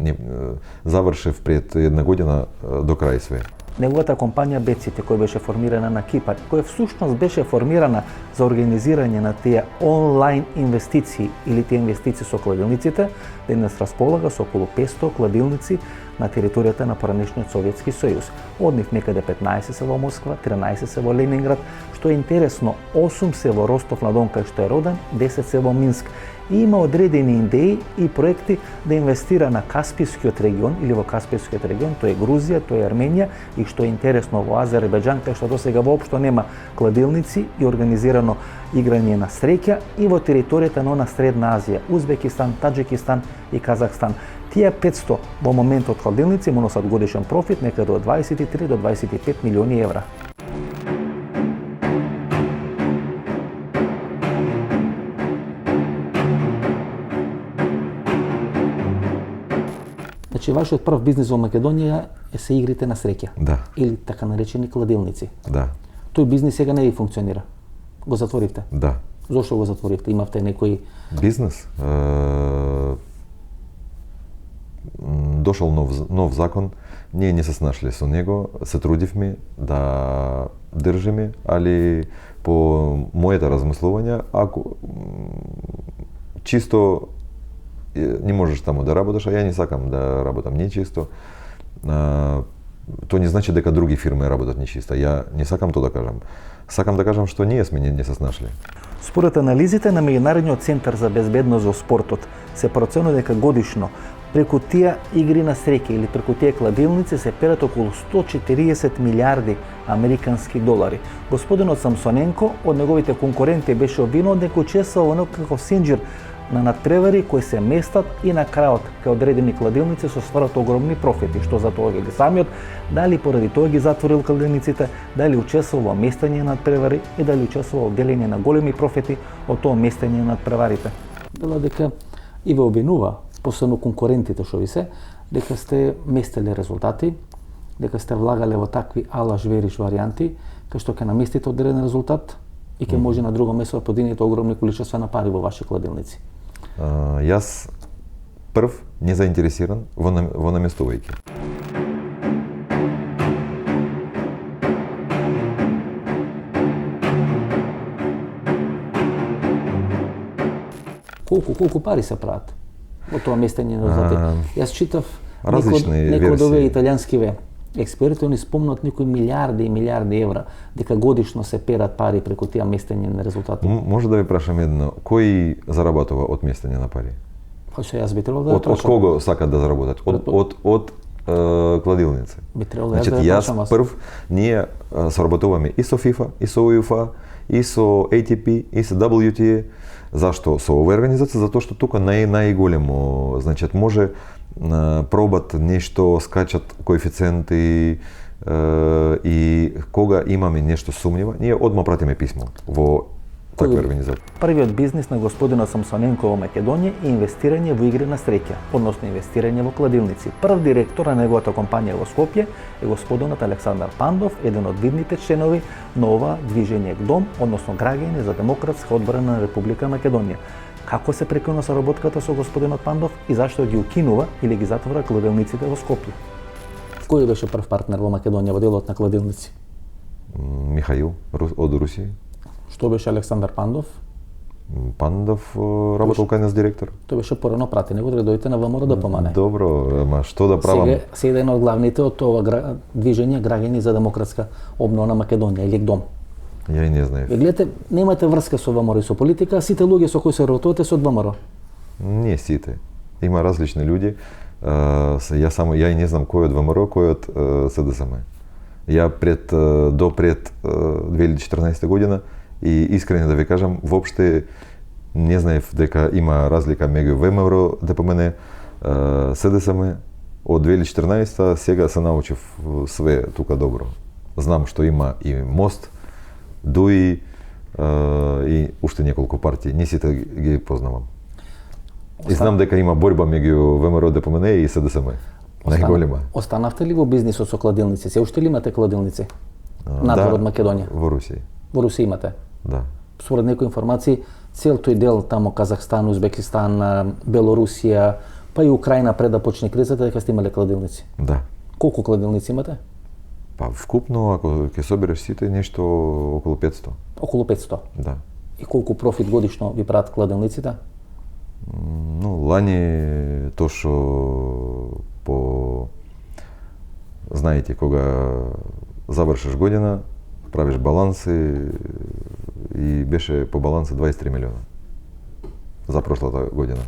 Завршив пред една година до крај све. Неговата компанија Беците, која беше формирана на Кипар, која всушност беше формирана за организирање на тие онлайн инвестиции или тие инвестиции со кладилниците, денес располага со околу 500 кладилници на територијата на поранешниот Советски сојуз. Од нив некаде 15 се во Москва, 13 се во Ленинград, што е интересно, 8 се во Ростов на Дон, кај што е роден, 10 се во Минск. И има одредени идеи и проекти да инвестира на Каспискиот регион или во Каспискиот регион, тоа е Грузија, тоа е Арменија и што е интересно во Азербејџан, кај што досега воопшто нема кладилници и организирано играње на среќа и во територијата на Средна Азија, Узбекистан, Таџикистан и Казахстан. Тие 500 во моментот кладилници му носат годишен профит некаде од 23 до 25 милиони евра. Значи, вашиот прв бизнис во Македонија се игрите на среќа. Да. Или така наречени кладилници. Да. Тој бизнис сега не ви функционира. Го затворивте. Да. Зошто го затворивте? Имавте некој Бизнес. Дошол нов закон, ние не се снашли со него, се трудивме да држиме, али по моето размислување, ако чисто не можеш таму да работиш, а ја не сакам да работам нечисто, тоа не значи дека други фирми работат нечисто. Ја не сакам тоа да кажам. Сакам да кажам што ние сме не се снашли. Според анализите на Меѓународниот центар за безбедност во спортот, се проценува дека годишно преку тие игри на среќа или преку тие кладилници се перат околу 140 милиарди американски долари. Господинот Самсоненко од неговите конкуренти беше обвинуван дека учествува во некаков синџир на надпревари кои се местат и на крајот кај одредени кладилници со стварат огромни профити, што за тоа ги самиот, дали поради тоа ги затворил кладилниците, дали учествува во местење на надпревари и дали учествува во делење на големи профити од тоа местење на надпреварите. Бела дека и ве обвинува, посебно конкурентите што ви се, дека сте местеле резултати, дека сте влагале во такви алаш вериш варијанти, кај што ќе наместите одреден резултат и ќе може на друго место да подигнете огромни количества на пари во ваши кладилници. Јас прв не заинтересиран во наместувајќи. Колку пари се прават во тоа местење на резултати? Јас читав различни некои од версии. овие италијански експерти, они спомнат некои милиарди и милиарди евра дека годишно се перат пари преку тие местење на резултати. Може да ви прашам едно, кој заработува од местење на пари? Па што јас би требало да Од кого сакат да заработат? Од кладилници. Би требало Значи, да ја јас прашам вас. прв, ние соработуваме и со FIFA, и со UEFA, и со ATP, и со WTA. Зашто со оваа организација? Затоа што тука најголемо, значи, може пробат нешто, скачат коефициенти и кога имаме нешто сумнива, ние одма пратиме писмо во таква организација. Првиот бизнис на господинот Самсоненко во Македонија е инвестирање во игри на среќа, односно инвестирање во кладилници. Прв директор на неговата компанија во Скопје е господинот Александар Пандов, еден од видните членови на ова движење ГДОМ, односно Граѓани за демократска одбрана на Република Македонија. Како се прекина соработката со господинот Пандов и зашто ги укинува или ги затвора кладилниците во Скопје? Кој беше прв партнер во Македонија во делот на кладилници? Михаил од Русија. Што беше Александар Пандов? Пандов работел кај нас директор. Тој беше порано пратен, него треба да дојдете на ВМРО да помане. Добро, ама што да правам? Сега еден од главните од ова движење Граѓани за демократска обнова на Македонија или ГДОМ. Ја и не знаев. Гледате, немате врска со ВМРО и со политика, сите луѓе со кои се работувате се од ВМРО. Не сите. Има различни луѓе. Ја и не знам кој од ВМРО, кој од СДСМ. Ја пред 2014 година и искрено да ви кажам, воопште не знаев дека има разлика меѓу ВМРО, ДПМН, СДСМ. Од 2014 сега се научив све тука добро. Знам што има и МОСТ, ДУИ и уште неколку партии. Не сите ги познавам. И знам дека има борба меѓу ВМРО, ДПМН и СДСМ. Најголема. Останавте ли во бизнисот со кладилници? Се уште ли имате кладилници? Надвор од Македонија? Во Русија. Во Русија имате? Да. Според некои информации, цел тој дел тамо Казахстан, Узбекистан, Белорусија, па и Украина пред да почне кризата, дека сте имале кладилници. Да. Колку кладилници имате? Па вкупно, ако ќе собереш сите, нешто околу 500. Околу 500. Да. И колку профит годишно ви прават кладенниците? Ну, лани то што по знаете, кога завршиш година, правиш баланси и беше по баланси 23 милиона за прошлата година.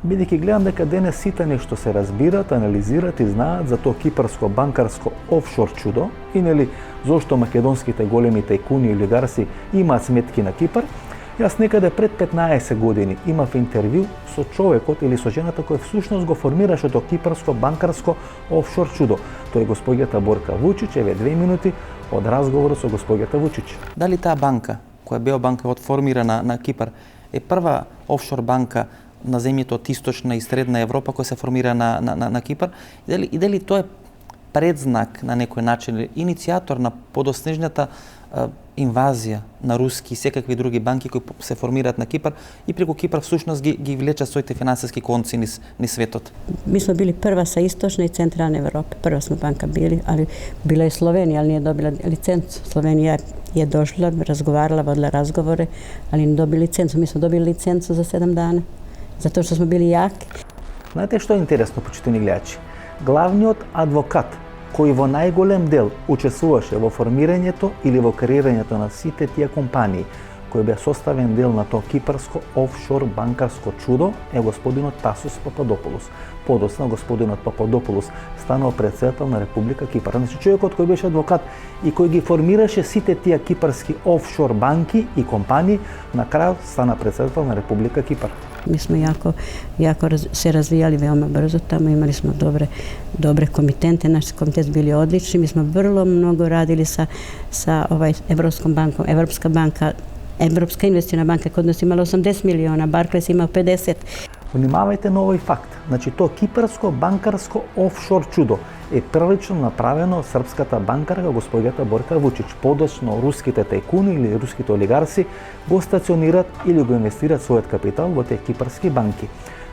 Бидејќи гледам дека денес сите нешто се разбират, анализират и знаат за тоа кипарско банкарско офшор чудо и нели зошто македонските големи тајкуни и олигарси имаат сметки на Кипар, јас некаде пред 15 години имав интервју со човекот или со жената која всушност го формираше тоа кипарско банкарско офшор чудо. Тој е госпоѓата Борка Вучич, еве 2 минути од разговорот со госпоѓата Вучич. Дали таа банка, која Беобанка формирана на Кипар, е прва офшор банка на земјите од Источна и Средна Европа која се формира на Кипар? И дали тоа е предзнак на некој начин, иницијатор на подоснежната инвазија на руски и секакви други банки кои се формираат на Кипар и преку Кипар всушност ги влечат своите финансиски конци низ светот? Mi smo bili prva sa Istočne i Centralne Evrope. Prva smo banka bili, ali bila je Slovenija, ali nije dobila licencu. Slovenija je došla, razgovarala, vodila razgovore, ali nije dobila licencu. Mi smo dobili licencu za 7 dana. Zato što smo bili jaki. Знаете што е интересно, почитани гледачи? Главниот адвокат кој во најголем дел учествуваше во формирањето или во креирањето на сите тие компании кој беа составен дел на тоа кипарско офшор банкарско чудо е господинот Тасос Пападополус. Подоцна господинот Пападополус станал председател на Република Кипар. Значи човекот кој беше адвокат и кој ги формираше сите тие кипарски офшор банки и компании, на крајот стана председател на Република Кипар. Mi smo jako se razvijali veoma brzo tamo, imali smo dobre komitente, naši komiteti bili odlični, mi smo vrlo mnogo radili sa Evropskom bankom, Evropska banka, Evropska investiciona banka kod nas imala 80 miliona, Barclays imao 50. Внимавајте на овој факт. Значи, тоа кипарско банкарско офшор чудо е првично направено од српската банкарка господјата Борка Вучич. Подоцна руските тајкуни или руските олигарси го стационират или го инвестират својот капитал во тие кипарски банки.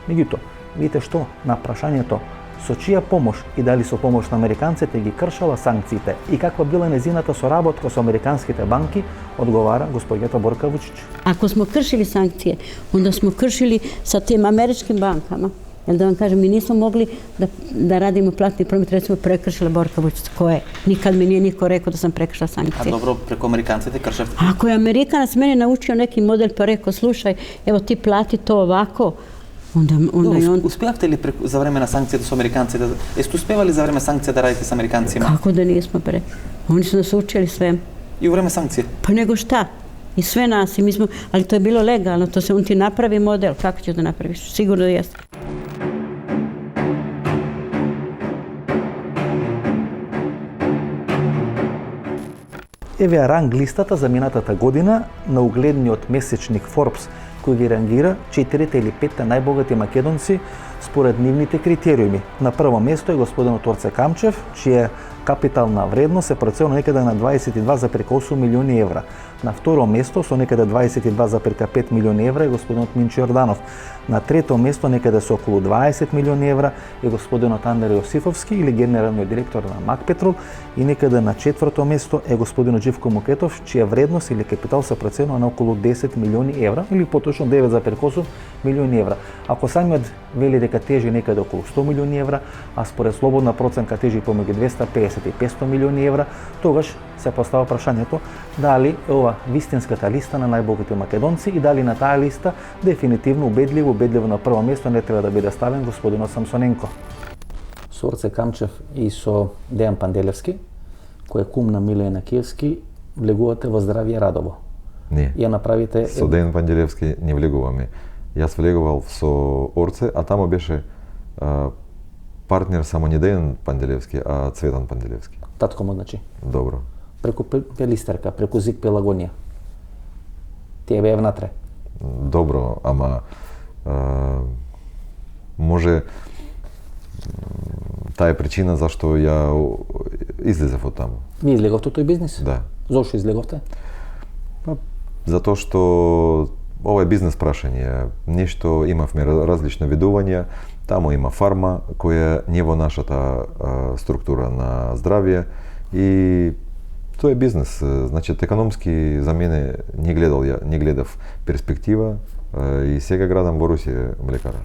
Меѓутоа, видите што на прашањето со чија помош и дали со помош на американците ги кршала санкциите и каква била незината соработка со американските банки, одговара господјата Борка Вучич. Ako smo kršili sankcije, onda smo kršili sa tim američkim bankama. Jer da vam kažem, mi nismo mogli da radimo platni promet, recimo prekršila Borka Vujčić, koje nikad mi nije niko rekao da sam prekršila sankcije. A dobro, preko Amerikancите krševte? Ako je Amerikanac mene naučio neki model pa rekao, slušaj, evo ti plati to ovako, onda i on... Успеавте ли за време на санкциите со американците? Есте успевали за време санкција да радите с американцима? Kako da nismo, bre? Oni su nas učili sve. И у време санкције? Pa nego šta? I sve nas, i mi smo, ali to je bilo legalno, to se on ti napravi model, kako ćeš da napraviš? Sigurno da jeste. Еве ранг листата за минатата година на угледниот месечник Forbes, кој ги рангира 4 или 5 најбогати македонци според нивните критериуми. На прво место е господинот Орце Камчев, чија капитална вредност се проценува некаде на 22,8 милиони евра. На второ место со некаде 22,5 милиони евра е господинот Минчо Јорданов. На трето место некаде со околу 20 милиони евра е господинот Андре Јосифовски или генералниот директор на Макпетрол и некаде на четврто место е господинот Живко Мукетов, чија вредност или капитал се проценува на околу 10 милиони евра или поточно 9,8 милиони евра. Ако самиот вели дека тежи некаде околу 100 милиони евра, а според слободна проценка тежи помеѓу 250 и 500 милиони евра, тогаш се постава прашањето дали е ова вистинската листа на најбогати македонци и дали на таа листа дефинитивно убедливо на прво место не треба да биде ставен господинот Самсоненко. Со Орце Камчев и со Дејан Панделевски, кој е кум на Милена Киевски, влегувате во Здравје Радово. Не. Ја направите... Со Дејан Панделевски не влегуваме. Јас влегувал со Орце, а тамо беше партнер само не Дејан Панделевски, а Цветан Панделевски. Татко му, значи? Добро. Преку Пелистерка, преку Зик Пелагонија. Тие беа внатре? Добро, ама може таа е причина зашто ја излезев од таму. Ви излеговте од тој бизнис? Да. Зошто излеговте? Па Затоа што ова е бизнес прашање. Нешто имавме различни видувања. Таму има фарма која не во нашата структура на здравје и тоа е бизнес. Значи, економски за мене не гледав перспектива и сега градам во Русија млекара.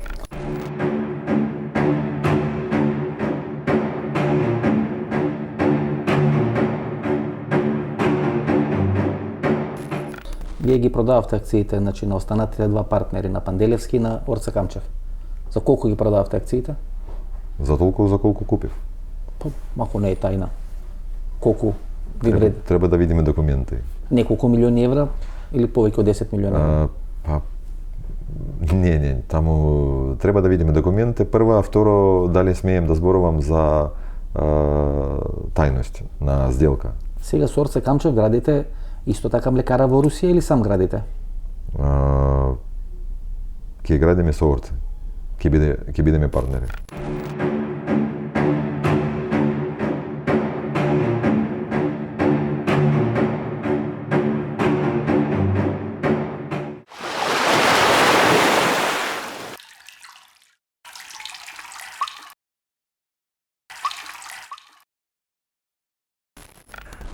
Вие ги продававте акциите, значи, на останатите два партнери, на Панделевски и на Орце Камчев. За колку ги продававте акциите? За толку за колку купив. Ако не е тајна. Колку ви вреди? Треба да видиме документи. Неколку милиони евра или повеќе од 10 милиони евра? Не, таму треба да видиме документи прво, а второ дали смеем да зборувам за тајност на сделка. Сега со Орце Камчев градите исто така млекара во Русија или сам градите? Ќе градиме со Орце. Ќе бидеме партнери.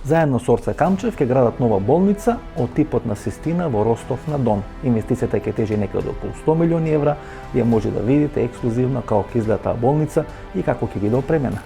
Заедно со Орце Камчев ќе градат нова болница од типот на Систина во Ростов на Дон. Инвестицијата ќе тежи некаде околу 100 милиони евра. Вие може да видите ексклузивно како ќе изгледа таа болница и како ќе биде опремена.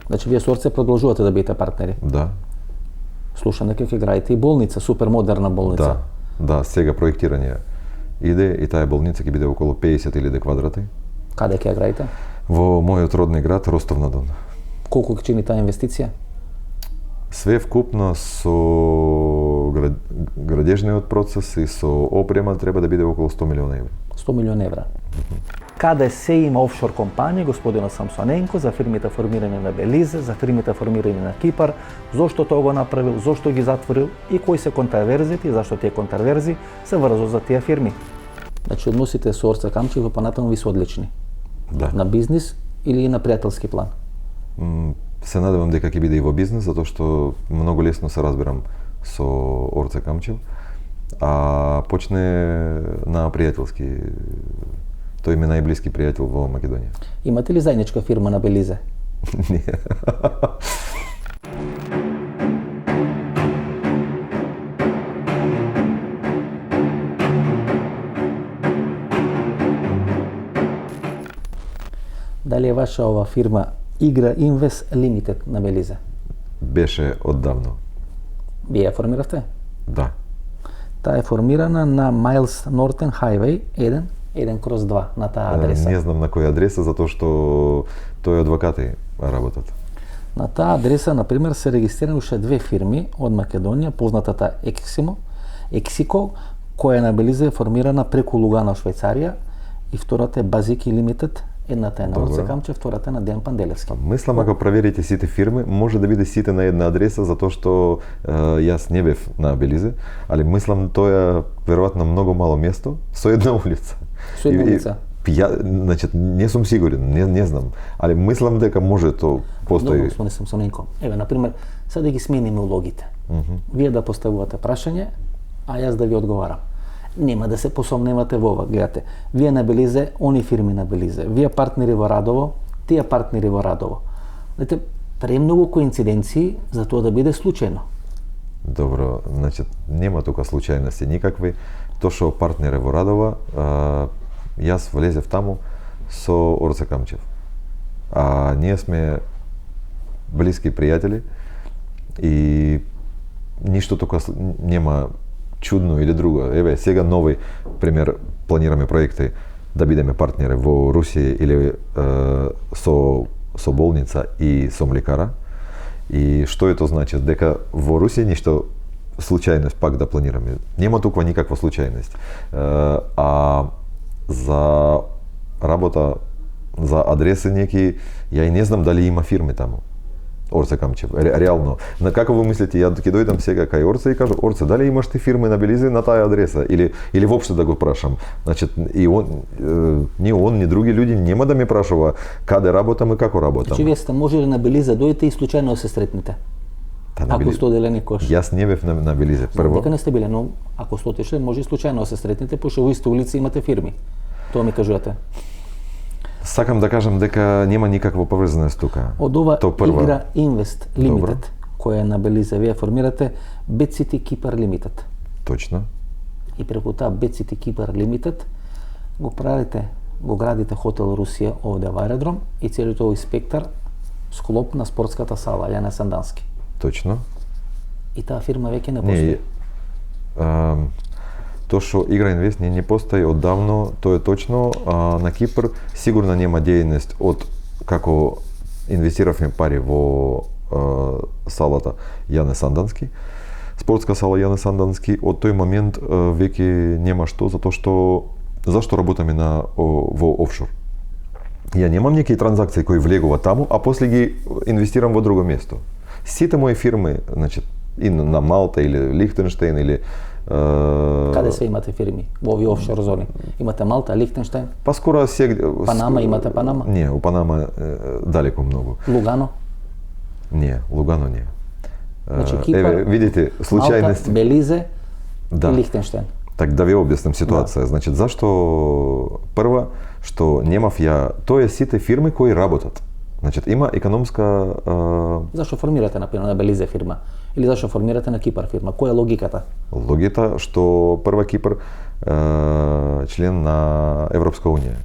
Значи, вие со Орце продолжувате да бидете партнери? Да. Слушам дека ќе градите и болница, супер модерна болница. Да, сега проектирање иде и таа болница ќе биде околу 50.000 квадрати. Каде ќе ја градите? Во мојот родни град Ростов на Дон. Колку ќе чини таа инвестиција? Све вкупно со градежниот процес и со опрема треба да биде околу 100 милиона евра. 100 милиона евра. Каде се има офшор компанија, господина Самсоненко, за фирмите формирани на Белизе, за фирмите формирани на Кипар, зошто тоа го направил, зошто ги затворил и кои се контраверзите и зашто тие контраверзи се врзо за тие фирми. Значи, односите со Орце Камчев во понатаму ви се одлични. Да. На бизнис или на пријателски план? Се надевам дека ќе биде и во бизнес, затоа што многу лесно се разбирам со Орце Камчев, а почне на пријателски. Тој ми е најблиски пријател во Македонија. Имате ли заедничка фирма на Белизе? Не. Дали е ваша ова фирма Игра Инвест Лимитед на Белизе? Беше оддавно. Вие ја формиравте? Да. Таа е формирана на Miles Norton Highway 1/2 на таа адреса. Не знам на која адреса, затоа што тој адвокати работат. На таа адреса, например, се регистрирани уште две фирми од Македонија, познатата Ексико, која на Белизе е формирана преку Лугано, Швајцарија, и втората е Базики Лимитед, едната е на Орце Камчев, втората е на Дејан Панделевски. Мислам, ако проверите сите фирми, може да биде сите на една адреса, затоа што јас не бев на Белизе, али мислам тоа веројатно многу мало место со една улица. Со една улица? Значи, не сум сигурен, не знам, али мислам дека може тоа постои. Много не сум соненко. Еве, например, сега да ги смениме улогите. Вие да поставувате прашање, а јас да ви одговарам. Нема да се посомневате во ова. Гледате, вие на Белизе, они фирми на Белизе. Вие партнери во Радово, тие партнери во Радово. Знаете, премногу коинциденции за тоа да биде случајно. Добро, значи нема тука случајности никакви. Тоа што партнер е во Радово, јас влезев таму со Орце Камчев. А ние сме блиски пријатели и ништо тука нема чудно или друго. Еве, сега нови пример планираме проекти да бидеме партнери во Русија или со болница и со млекара. И што е тоа значи? Дека во Русија ништо случајност пак да планираме. Нема тука никаква случајност. А за работа, за адреси неки, ја и не знам дали има фирми таму. Орце Камчев. Реално. На како ви мислите, ја ќе дојдам сега кај Орце и кажам, Орце, дали имаш ти фирми на Белизе на таа адреса? Или воопшто да го прашам? Значи, и он, ни он, ни други луѓе нема да ме прашува каде работам и како работам. Значи, вие сте можели на Белизе дојдете и случајно се сретнете? Ако сте оделени кош. Јас не бев на Белизе прво. Дека не сте биле, но ако сте отишле, може и случајно се сретнете, пошто во исти улици имате фирми. Тоа ми кажувате. Сакам да кажам дека нема никаква поврзаност тука. Од ова игра Invest Limited, која е на Белизе, вие формирате Bed City Kipar Limited. Точно. И преку таа Bed City Kipar Limited го градите хотел Русија овде во аеродром и целиот овој спектар склоп на спортската сала Јане Сандански. Точно. И таа фирма веќе не постои. Тоа што Игра Инвест не постои оддавно, тоа е точно. На Кипар сигурно нема дејност од како инвестиравме пари во салата Јане Сандански, спортска сала Јане Сандански. Од тој момент веќе нема што, затоа што зашто работиме во офшор. Ја немам некои транзакции кои влегува таму, а после ги инвестирам во друго место. Сите мои фирми, значи и на Малта или Лихтенштейн или Каде се имате фирми во овие офшор зони? Имате Малта, Лихтенштейн? Па скоро Панама, имате Панама? Не, у Панама далеко многу. Лугано? Не, Лугано не. Значи Кипар, видите, случајности. Малта, Белизе и Лихтенштейн. Так да ви објаснам ситуација. Значи зашто прва што немав ја, тоа е сите фирми кои работат. Значи има економска Зашто формирате например на Белизе фирма или зашто формирате на Кипар фирма? Која е логиката? Логиката што прва Кипар член на Европска унија.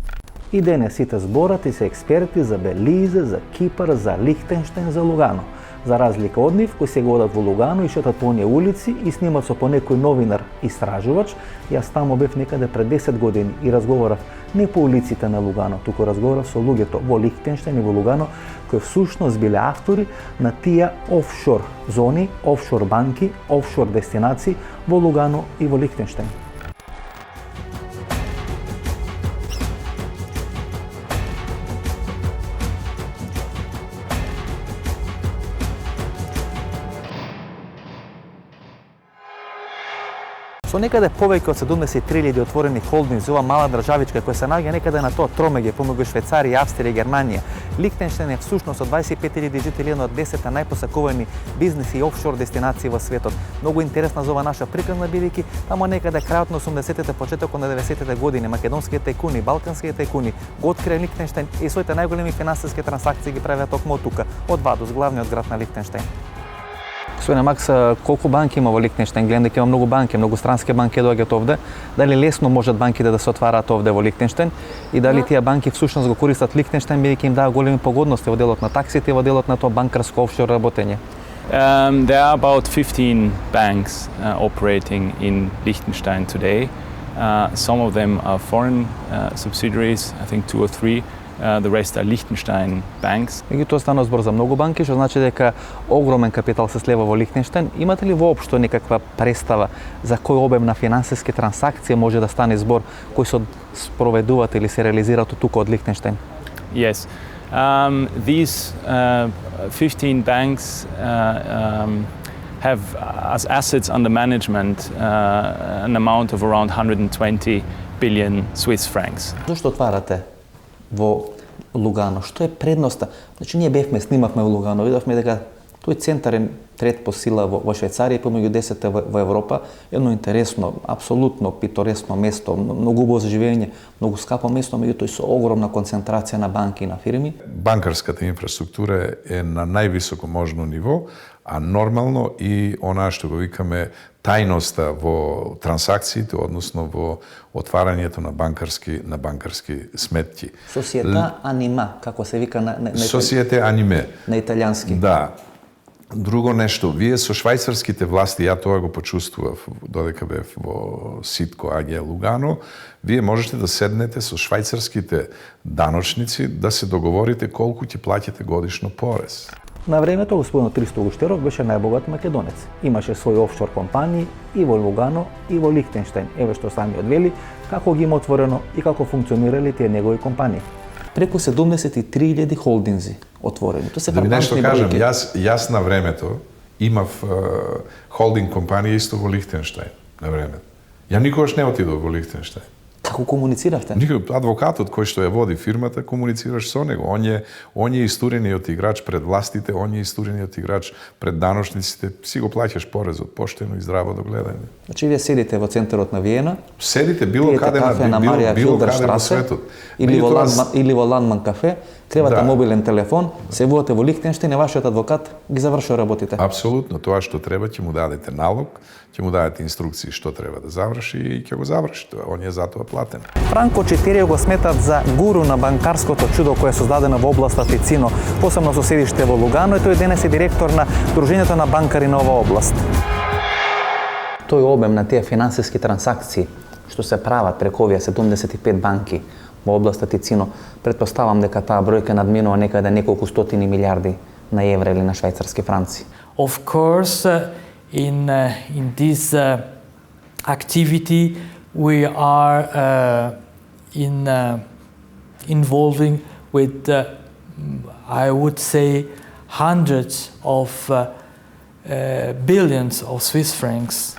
И денес сите зборат и се експерти за Белизе, за Кипар, за Лихтенштейн, за Лугано. За разлика од нив, кои се го одат во Лугано и шетат по оние улици и снимат со по некој новинар истражувач, јас таму бев некаде пред 10 години и разговарав не по улиците на Лугано, туку разговарав со луѓето во Лихтенштейн и во Лугано, кои всушност биле автори на тие офшор зони, офшор банки, офшор дестинации во Лугано и во Лихтенштейн. Со некаде повеќе од 73.000 отворени холдинзи, ова мала државичка која се наоѓа некаде на тоа тромеѓе помеѓу Швајцарија, Австрија и Германија, Лихтенштейн е всушност од 25.000 жители едно од 10 најпосакувани бизнеси и офшор дестинации во светот. Многу интересна за ова наша приказна бидејќи таму некаде крајот на 80-те, почетокот на 90-те години македонските тајкуни, балканските тајкуни го открија Лихтенштейн и своите најголеми финансиски трансакции ги правеа токму тука, од Вадус, главниот град на Лихтенштейн. Господине Макс, колку банки има во Лихтенштейн? Гледам дека има многу банки, многу странски банки доаѓаат овде. Дали лесно можат банките да се отвараат овде во Лихтенштейн и дали тие банки всушност го користат Лихтенштейн бидејќи им дава големи погодности во делот на таксите и во делот на тоа банкарско офшор работење? There are about 15 banks operating in Liechtenstein today. Some of them are foreign subsidiaries, I think 2 or 3. The rest are Liechtenstein banks. Меѓутоа станува збор за многу банки, што значи дека огромен капитал се слева во Лихтенштейн. Имате ли воопшто некаква представа за кој обем на финансиски трансакции може да стане збор кои се спроведуваат или се реализираат тука од Лихтенштейн? Yes. These 15 banks have as assets under management an amount of around 120 billion Swiss francs. Зошто отварате во Лугано? Што е предноста? Значи ние бевме, снимавме во Лугано, видовме дека тој центар е трет по сила во Швајцарија и помеѓу 10 во Европа, едно интересно, апсолутно питоресно место, многу убаво за живење, многу скапо место, меѓутоа со огромна концентрација на банки и на фирми. Банкарската инфраструктура е на највисоко можно ниво, а нормално и онаа што го викаме тајноста во трансакциите, односно во отварањето на банкарски сметки. Società Anima, како се вика на Societe Anime. На италијански. Да. Друго нешто, вие со швајцарските власти, ја тоа го почувствував додека бев во Ситко АГ Лугано, вие можете да седнете со швајцарските даночници да се договорите колку ќе плаќате годишно порез. На времето господинот Христо Гуштеров беше најбогат македонец. Имаше своји офшор компании и во Лугано и во Лихтенштейн. Еве што самиот вели како ги има отворено и како функционирали тие негови компании. Преку 73.000 холдинзи отворени. Тоа се Да ви нешто кажам, бројки. јас на времето имав холдинг компанија исто во Лихтенштајн на времето. Ја никогаш не отидов во Лихтенштајн. Како комунициравте? Адвокатот кој што ја води фирмата, комуницираш со него. Он е истурениот играч пред властите, он е истурениот играч пред даношниците. Си го плаќаш порезот поштено и здраво до гледање. Значи вие седите во центарот на Виена, Седите било пиете каде кафе на Марија било каде во Филдерштрасе светот. или во Ландман кафе, требате мобилен телефон, се водите во Лихтенштајн и вашиот адвокат ги завршува работите. Апсолутно, тоа што треба ќе му дадете налог, ќе му дадете инструкции што треба да заврши и ќе го заврши. Он е за тоа платен. Франко Четирио го сметат за гуру на банкарското чудо кое е создадено во областа Тицино, посебно со седиште во Лугано, и тој денес е директор на Дружењето на банкари на оваа област. Тој обем на тие финансиски трансакции што се прават преку овие 75 банки во областа Тицино, претпоставам дека таа бројка надминува некаде неколку стотини милиарди на евра или на швајцарски франци. Of course, in this activity, we are involving with, I would say, hundreds of billions of Swiss francs.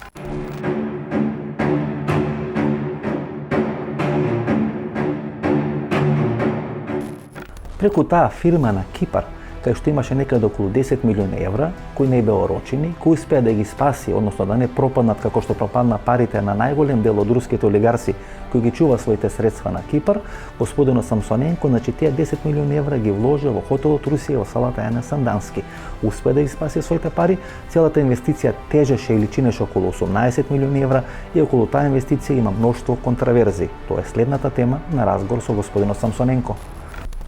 Преку таа фирма на Кипар, кај што имаше некаде околу 10 милиони евра, кои не беа орочени, кој успеа да ги спаси, односно да не пропаднат како што пропадна парите на најголем дел од руските олигарси кои ги чува своите средства на Кипар, господинот Самсоненко, значи тие 10 милиони евра ги вложи во хотелот Русија во салата Јане Сандански. Успеа да ги спаси своите пари, целата инвестиција тежеше или чинеше околу 18 милиони евра и околу таа инвестиција има мноштво контраверзии. Тоа е следната тема на разговор со господинот Самсоненко.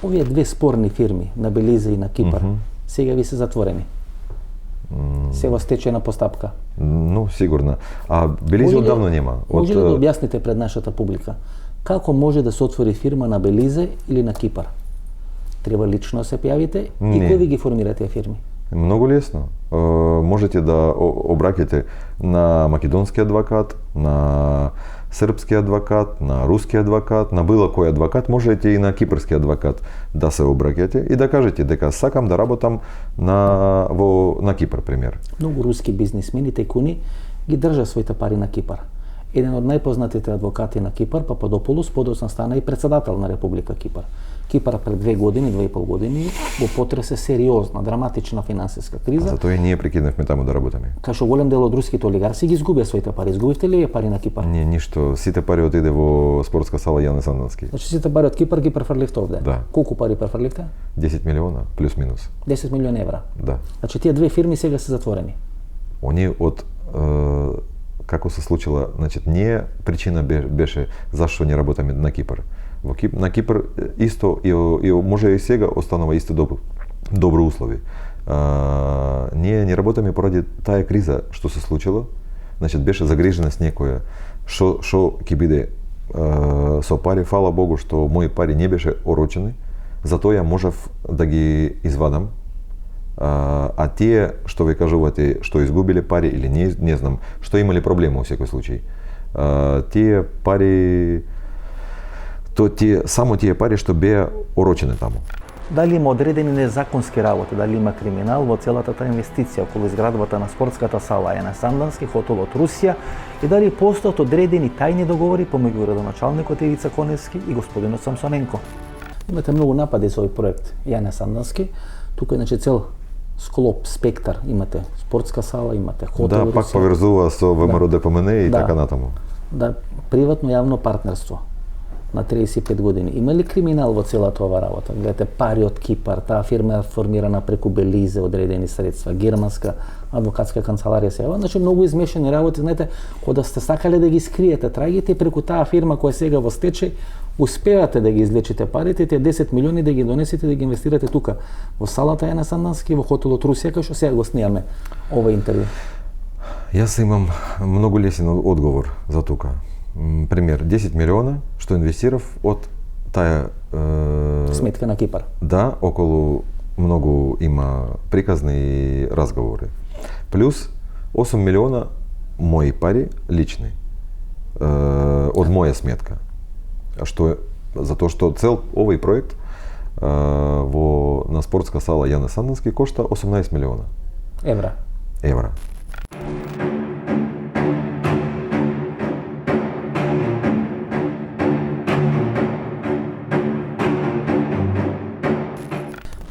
Овие две спорни фирми на Белизе и на Кипар, сега ви се затворени. Се во стечајна постапка. Ну, сигурно. А Белизе одавно нема. Може ли да објасните пред нашата публика како може да се отвори фирма на Белизе или на Кипар? Треба лично се пјавите и кој ви ги формира тие фирми? Многу лесно. Можете да обраќате на македонски адвокат, на српски адвокат, на руски адвокат, на било кој адвокат, можете и на кипарски адвокат да се обраќате и да кажете дека сакам да работам на Кипар, пример. Многу руски бизнисмени, тајкуни ги држа своите пари на Кипар. Еден од најпознатите адвокати на Кипар, Пападополус, подоцна стана и председател на Република Кипар. Кипар пред 2,5 години го потресе сериозна, драматична финансиска криза. Затоа и ние прекинавме таму да работиме. Кај што голем дел од руските олигарси ги изгубија своите пари. Изгубивте ли пари на Кипар? Не, ништо. Сите пари отиде во спортска сала Јане Сандански. Значи сите пари од Кипар ги префрливте овде? Да. Колку пари префрливте? 10 милиона, плюс минус. 10 милиони евра? Да. Значи тие две фирми сега се затворени? Оние од како се случила, значи ние причина беше зашто не работиме на Кипар. На Кипар исто и може и сега останува исто добро услови. Ние не работиме поради таа криза што се случила. Значи беше загриженост некоја што ќе биде со пари. Фала Богу што мои пари не беше орочени, затоа ја можев да ги извадам. А тие што ви кажувате што изгубиле пари или не знам, што имале проблеми во секој случај. Тие пари само тие пари што беа орочени таму. Дали има одредени незаконски работи, дали има криминал во целата таа инвестиција околу изградбата на спортската сала Јане Сандански, хотелот Русија, и дали постојат одредени тајни договори помеѓу градоначалникот Ивица Коневски и господинот Самсоненко. Имате многу напади за овој проект Јане Сандански. Тука е значи цел склоп, спектар, имате спортска сала, имате хотел Русија. Да, пак поврзува со ВМРО ДПМН и така натаму. Да, приватно јавно партнерство на 35 години. Има ли криминал во целата ова работа? Гледате, пари од Кипар, таа фирма е формирана преку Белизе, одредени средства, германска адвокатска канцеларија се јава, значи многу измешани работи, знаете, кога сте сакале да ги скриете траѓите преку таа фирма која сега во стечај, успеате да ги излечите парите, тие 10 милиони да ги донесете да ги инвестирате тука во салата Јане Сандански, во хотелот Русија, кај што сега го снимаме ова интервју. Јас имам многу лесен одговор за тука. Пример, 10 милиона што инвестирав од таа сметка на Кипар. Да, околу многу има приказни разговори. Плюс 8 милиона мои пари лични од моја сметка. Затоа што цел овој проект на спортска сала Јане Сандански кошта 18 милиона Евра. евра.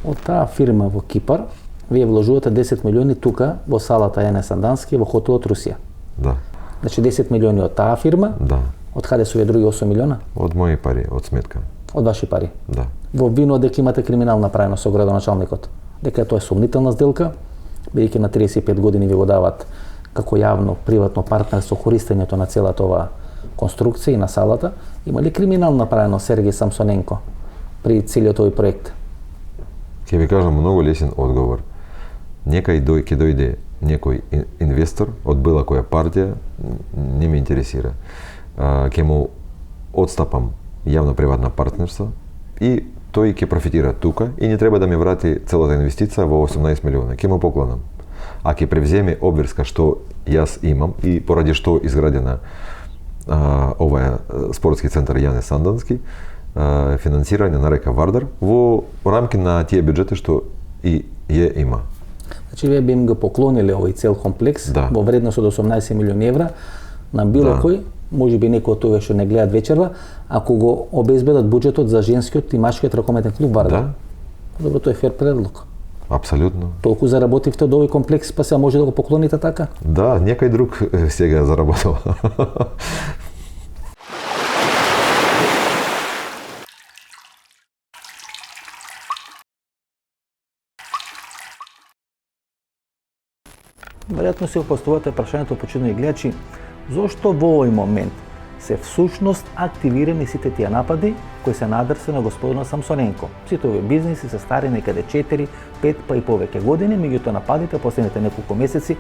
Од таа фирма во Кипар, вие вложувате 10 милиони тука во салата Јане Сандански во хотелот Русија. Да. Значи 10 милиони од таа фирма, Да. од каде се овие други 8 милиона? Од мои пари, од сметка. Од ваши пари. Да. Во обвинува дека имате криминал направено со градоначалникот. Дека тоа е сомнителна сделка, бидејќи на 35 години ви го дават како јавно приватно партнерство користењето на целата оваа конструкција и на салата. Има ли криминал направено Сергеј Самсоненко при целиот овој проект? Ќе ви кажам многу лесен одговор. Некај ќе дојде некој инвестор од била која партија, не ме интересира. Ќе му отстапам јавно-приватна партнерство и тој ќе профитира тука и не треба да ми врати целата инвестиција во 18 милиона. Ќе му поклонам. А ќе превземе обврска што јас имам и поради што изградена овај спортски центар Јане Сандански, финансирање на река Вардар во рамки на тие бюџети што и ја има. Значи вие би им го поклониле овој цел комплекс во вредност од 18 милиони евра на било кој, може би некој од овие што не гледат вечерва, ако го обезбедат буџетот за женскиот и машкиот ракометен клуб Вардар. Да. Добро, тој е фер предлог. Апсолутно. Толку заработивте од овој комплекс, па сега може да го поклоните така? Да, некој друг сега заработал. Веројатно се опоставувате прашањето, почитувани гледачи, зошто во овој момент се всушност активирани сите тие напади кои се на адреса на господинот Самсоненко. Сите овие бизниси се стари некаде 4, 5 па и повеќе години, меѓутоа нападите последните неколку месеци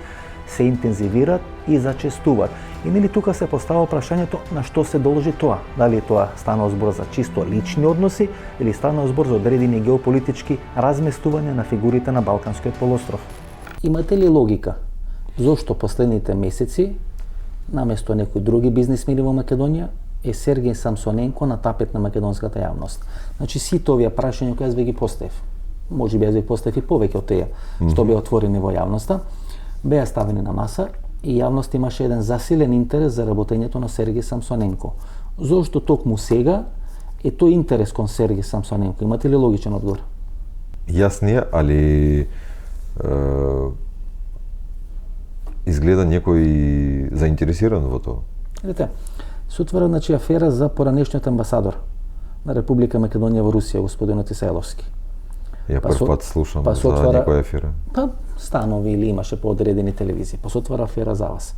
се интензивираат и зачестуваат. И нели тука се поставува прашањето на што се должи тоа? Дали тоа станува збор за чисто лични односи или станува збор за одредени геополитички разместување на фигурите на Балканскиот полуостров? Имате ли логика зошто последните месеци наместо некои други бизнисмени во Македонија е Сергеј Самсоненко на тапет на македонската јавност? Значи сите овие прашања кои јас ви ги поставив, може би јас ви поставив и повеќе од тие што беа отворени во јавноста, беа ставени на маса и јавност имаше еден засилен интерес за работењето на Сергеј Самсоненко. Зошто токму сега е тој интерес кон Сергеј Самсоненко? Имате ли логичен одговор? Јас не, али изгледа некој заинтересиран во тоа. Видите, се отвора значи афера за поранешниот амбасадор на Република Македонија во Русија, господинот Исајловски. Ја прв пат слушам за некоја афера. Па станови или имаше по одредени телевизии, па се отвора афера за вас.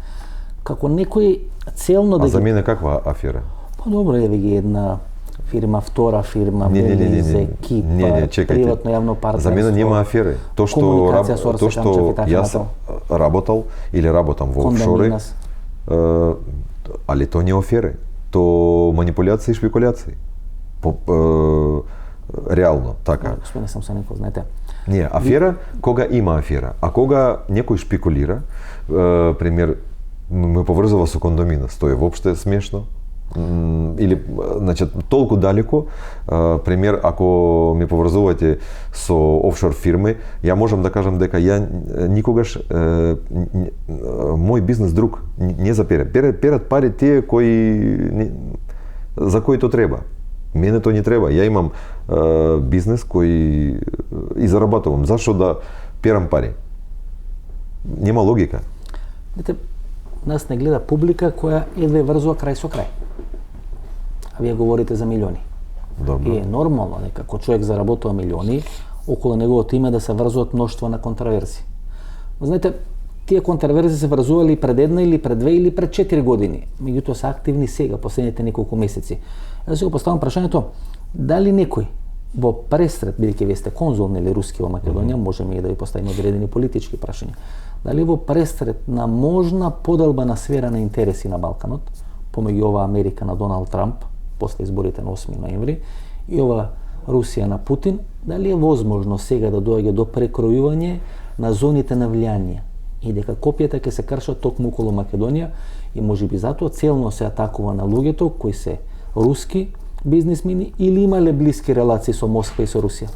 Како некој целно да... А за мене каква афера? Па добро, еве ги една фирма, втора фирма, Белизе, Кипар, приватно јавно партнерство. За мене нема афери. Тоа што јас работал или работам во офшори, али тоа не е афери. Тоа манипулации и шпекулации. Реално, така. Господине Самсоненко, знаете. Не, афера кога има афера, а кога некој шпекулира, пример, ме поврзува со кондоминас, тоа е воопште смешно. Или, значи, толку далеко, пример, ако ми поврзувате со офшор фирми, ја можам да кажам дека ја никогаш мој бизнес друг не запере. Перат пари тие кои за кои то треба. Мене тоа не треба. Ја имам бизнес кој и заработувам. Зашо да перам пари? Нема логика. Видите, нас не гледа публика која едва врзува крај со крај. А вие говорите за милиони. Добро. И е нормално дека кога човек заработува милиони, околу неговото име да се врзуваат мноштво на контраверзи. Знаете, тие контраверзи се врзували пред една или пред 2 или пред 4 години. Меѓутоа се активни сега, последните неколку месеци. Јас си го поставам прашањето, дали некој во пресрет, бидејќи вие сте конзул или руски во Македонија, можеме и да ви поставиме одредени политички прашања. Дали во пресрет на можна поделбана сфера на интереси на Балканот, помеѓу ова Америка на Доналд Трамп, после изборите на 8 ноември, и ова Русија на Путин, дали е возможно сега да доаѓа до прекројување на зоните на влијание и дека копијата ќе се кршат токму околу Македонија и можеби затоа целно се атакува на луѓето кои се руски бизнисмени или имале блиски релации со Москва и со Русија?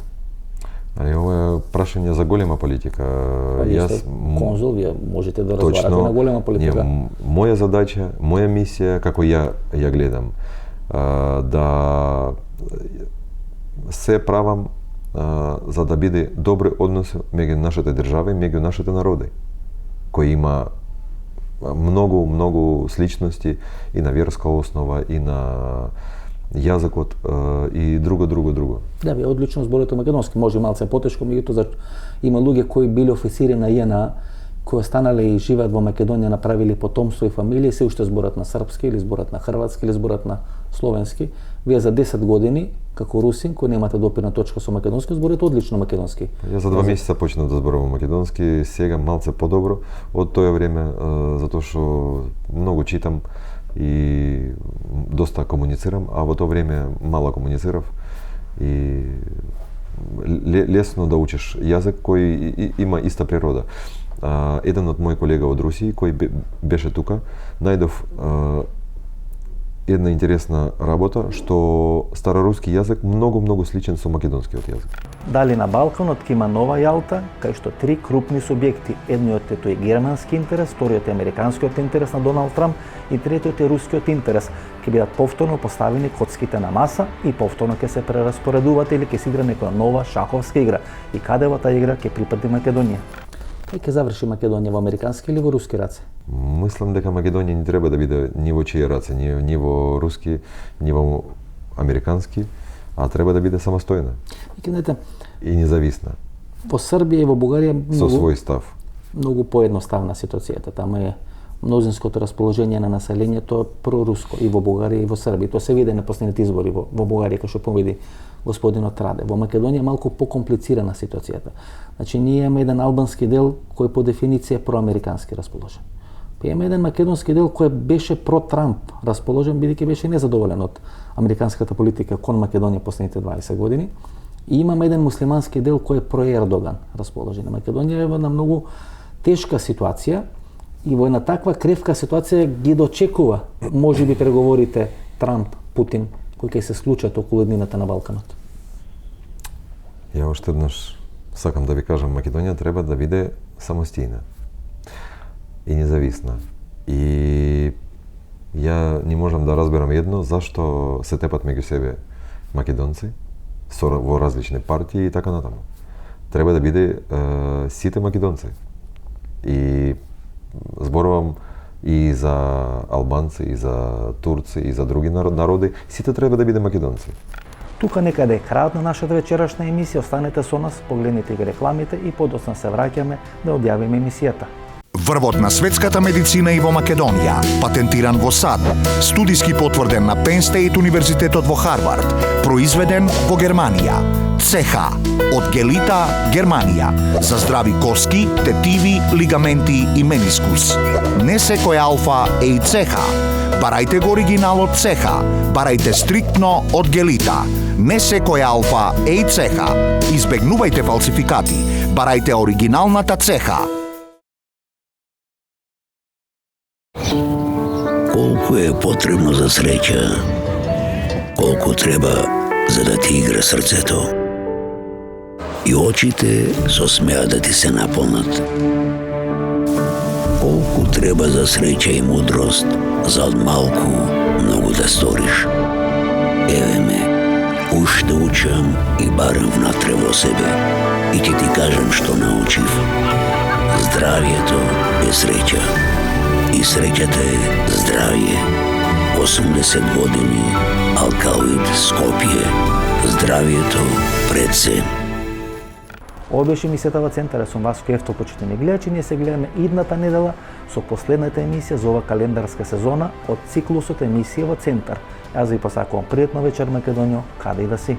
Ова е прашање за голема политика. Вие сте конзул, вие можете да разговарате на голема политика. Моја задача, моја мисија, како ја гледам, да се правам за да биде добри односи меѓу нашите држави, меѓу нашите народи, кои има многу сличности и на верска основа, и на јазикот, и друго. Да, вие одлично зборите македонски, може малце потешко, меѓутоа има луѓе кои биле официри на ЈНА, кои останале и живеат во Македонија, направили потомство и фамилија, се уште зборат на српски или зборат на хрватски или зборат на словенски. Вие за 10 години како русин кој немате допирна точка со македонски, зборите одлично македонски. Ја за 2 месеца почнав да зборувам македонски, сега малце подобро од тоа време, затоа што многу читам и доста комуницирам, а во тоа време мало комуницирав и лесно да учиш јазик кој има иста природа. Еден од мој колега од Русија кој беше тука, најдов една интересна работа што староруски јазик многу сличен со македонскиот јазик. Дали на Балканот ќе има нова Јалта, кај што 3 крупни субјекти, едниот е тој германски интерес, вториот е американскиот интерес на Доналд Трамп и третиот е рускиот интерес, ќе бидат повторно поставени коцките на маса и повторно ќе се прераспоредуваат или ќе се игра некоја нова шаховска игра и каде во таа игра ќе припадне Македонија. Кај ќе заврши Македонија, во американски или во руски раце? Мислам дека Македонија не треба да биде ни во чии раце, ни во руски, ни во американски, а треба да биде самостојна и независна. Во Србија и во Бугарија со свој став. Многу поедноставна ситуацијата. Тamo е мнозинското расположение на населението проруско и во Бугарија и во Србија. Тоа се види на последните избори во Бугарија, кај што победи господинот Раде. Во Македонија е малку покомплицирана ситуацијата. Значи, ние имаме еден албански дел кој по дефиниција е проамерикански расположен. Па имаме еден македонски дел кој беше про-Трамп расположен, бидејќи беше незадоволен од американската политика кон Македонија последните 20 години. И имаме еден муслимански дел кој е про-Ердоган расположен. Македонија е во една многу тешка ситуација и во една таква кревка ситуација ги дочекува можеби преговорите Трамп-Путин кои ќе се случат околу еднината на Балканот. Ја уште еднаш сакам да ви кажам, Македонија треба да биде самостојна и независна. И ја не можам да разберам едно, зашто се тепат меѓу себе македонци во различни партии и така натаму. Треба да биде сите македонци. И зборувам и за албанци, и за турци, и за други народи, сите треба да биде македонци. Тука некаде е крајот на нашата вечерашна емисија. Останете со нас, погледнете ги рекламите и подоцна се враќаме да одјавиме емисијата. Врвот на светската медицина и во Македонија, патентиран во САД, студиски потврден на Penn State Универзитетот во Харвард, произведен во Германија. ЦХ од Гелита, Германија, за здрави коски, тетиви, лигаменти и менискус. Не секој алфа е и ЦХ. Барајте го оригиналот ЦХ, барајте стриктно од Гелита. Не секој алфа е и ЦХ. Избегнувајте фалсификати, барајте оригиналната ЦХ. Колку е потребно за среќа, колку треба за да ти игра срцето. И очите со смеа да ти се наполнат. Колку треба за среќа и мудрост, за од малку многу да сториш. Еве ме, уште учам и барам внатре во себе. И ќе ти кажам што научив. Здравието е среќа. И среќата е здравје. 80 години, Алкалоид, Скопје. Здравието пред се. Ова беше емисијата во Центар. Сум Васко Ефтов, почитувани гледачи. Ние се гледаме идната недела со последната емисија за ова календарска сезона од циклусот емисија во Центар. Јас ви посакувам пријатна вечер, Македонијо, каде и да си.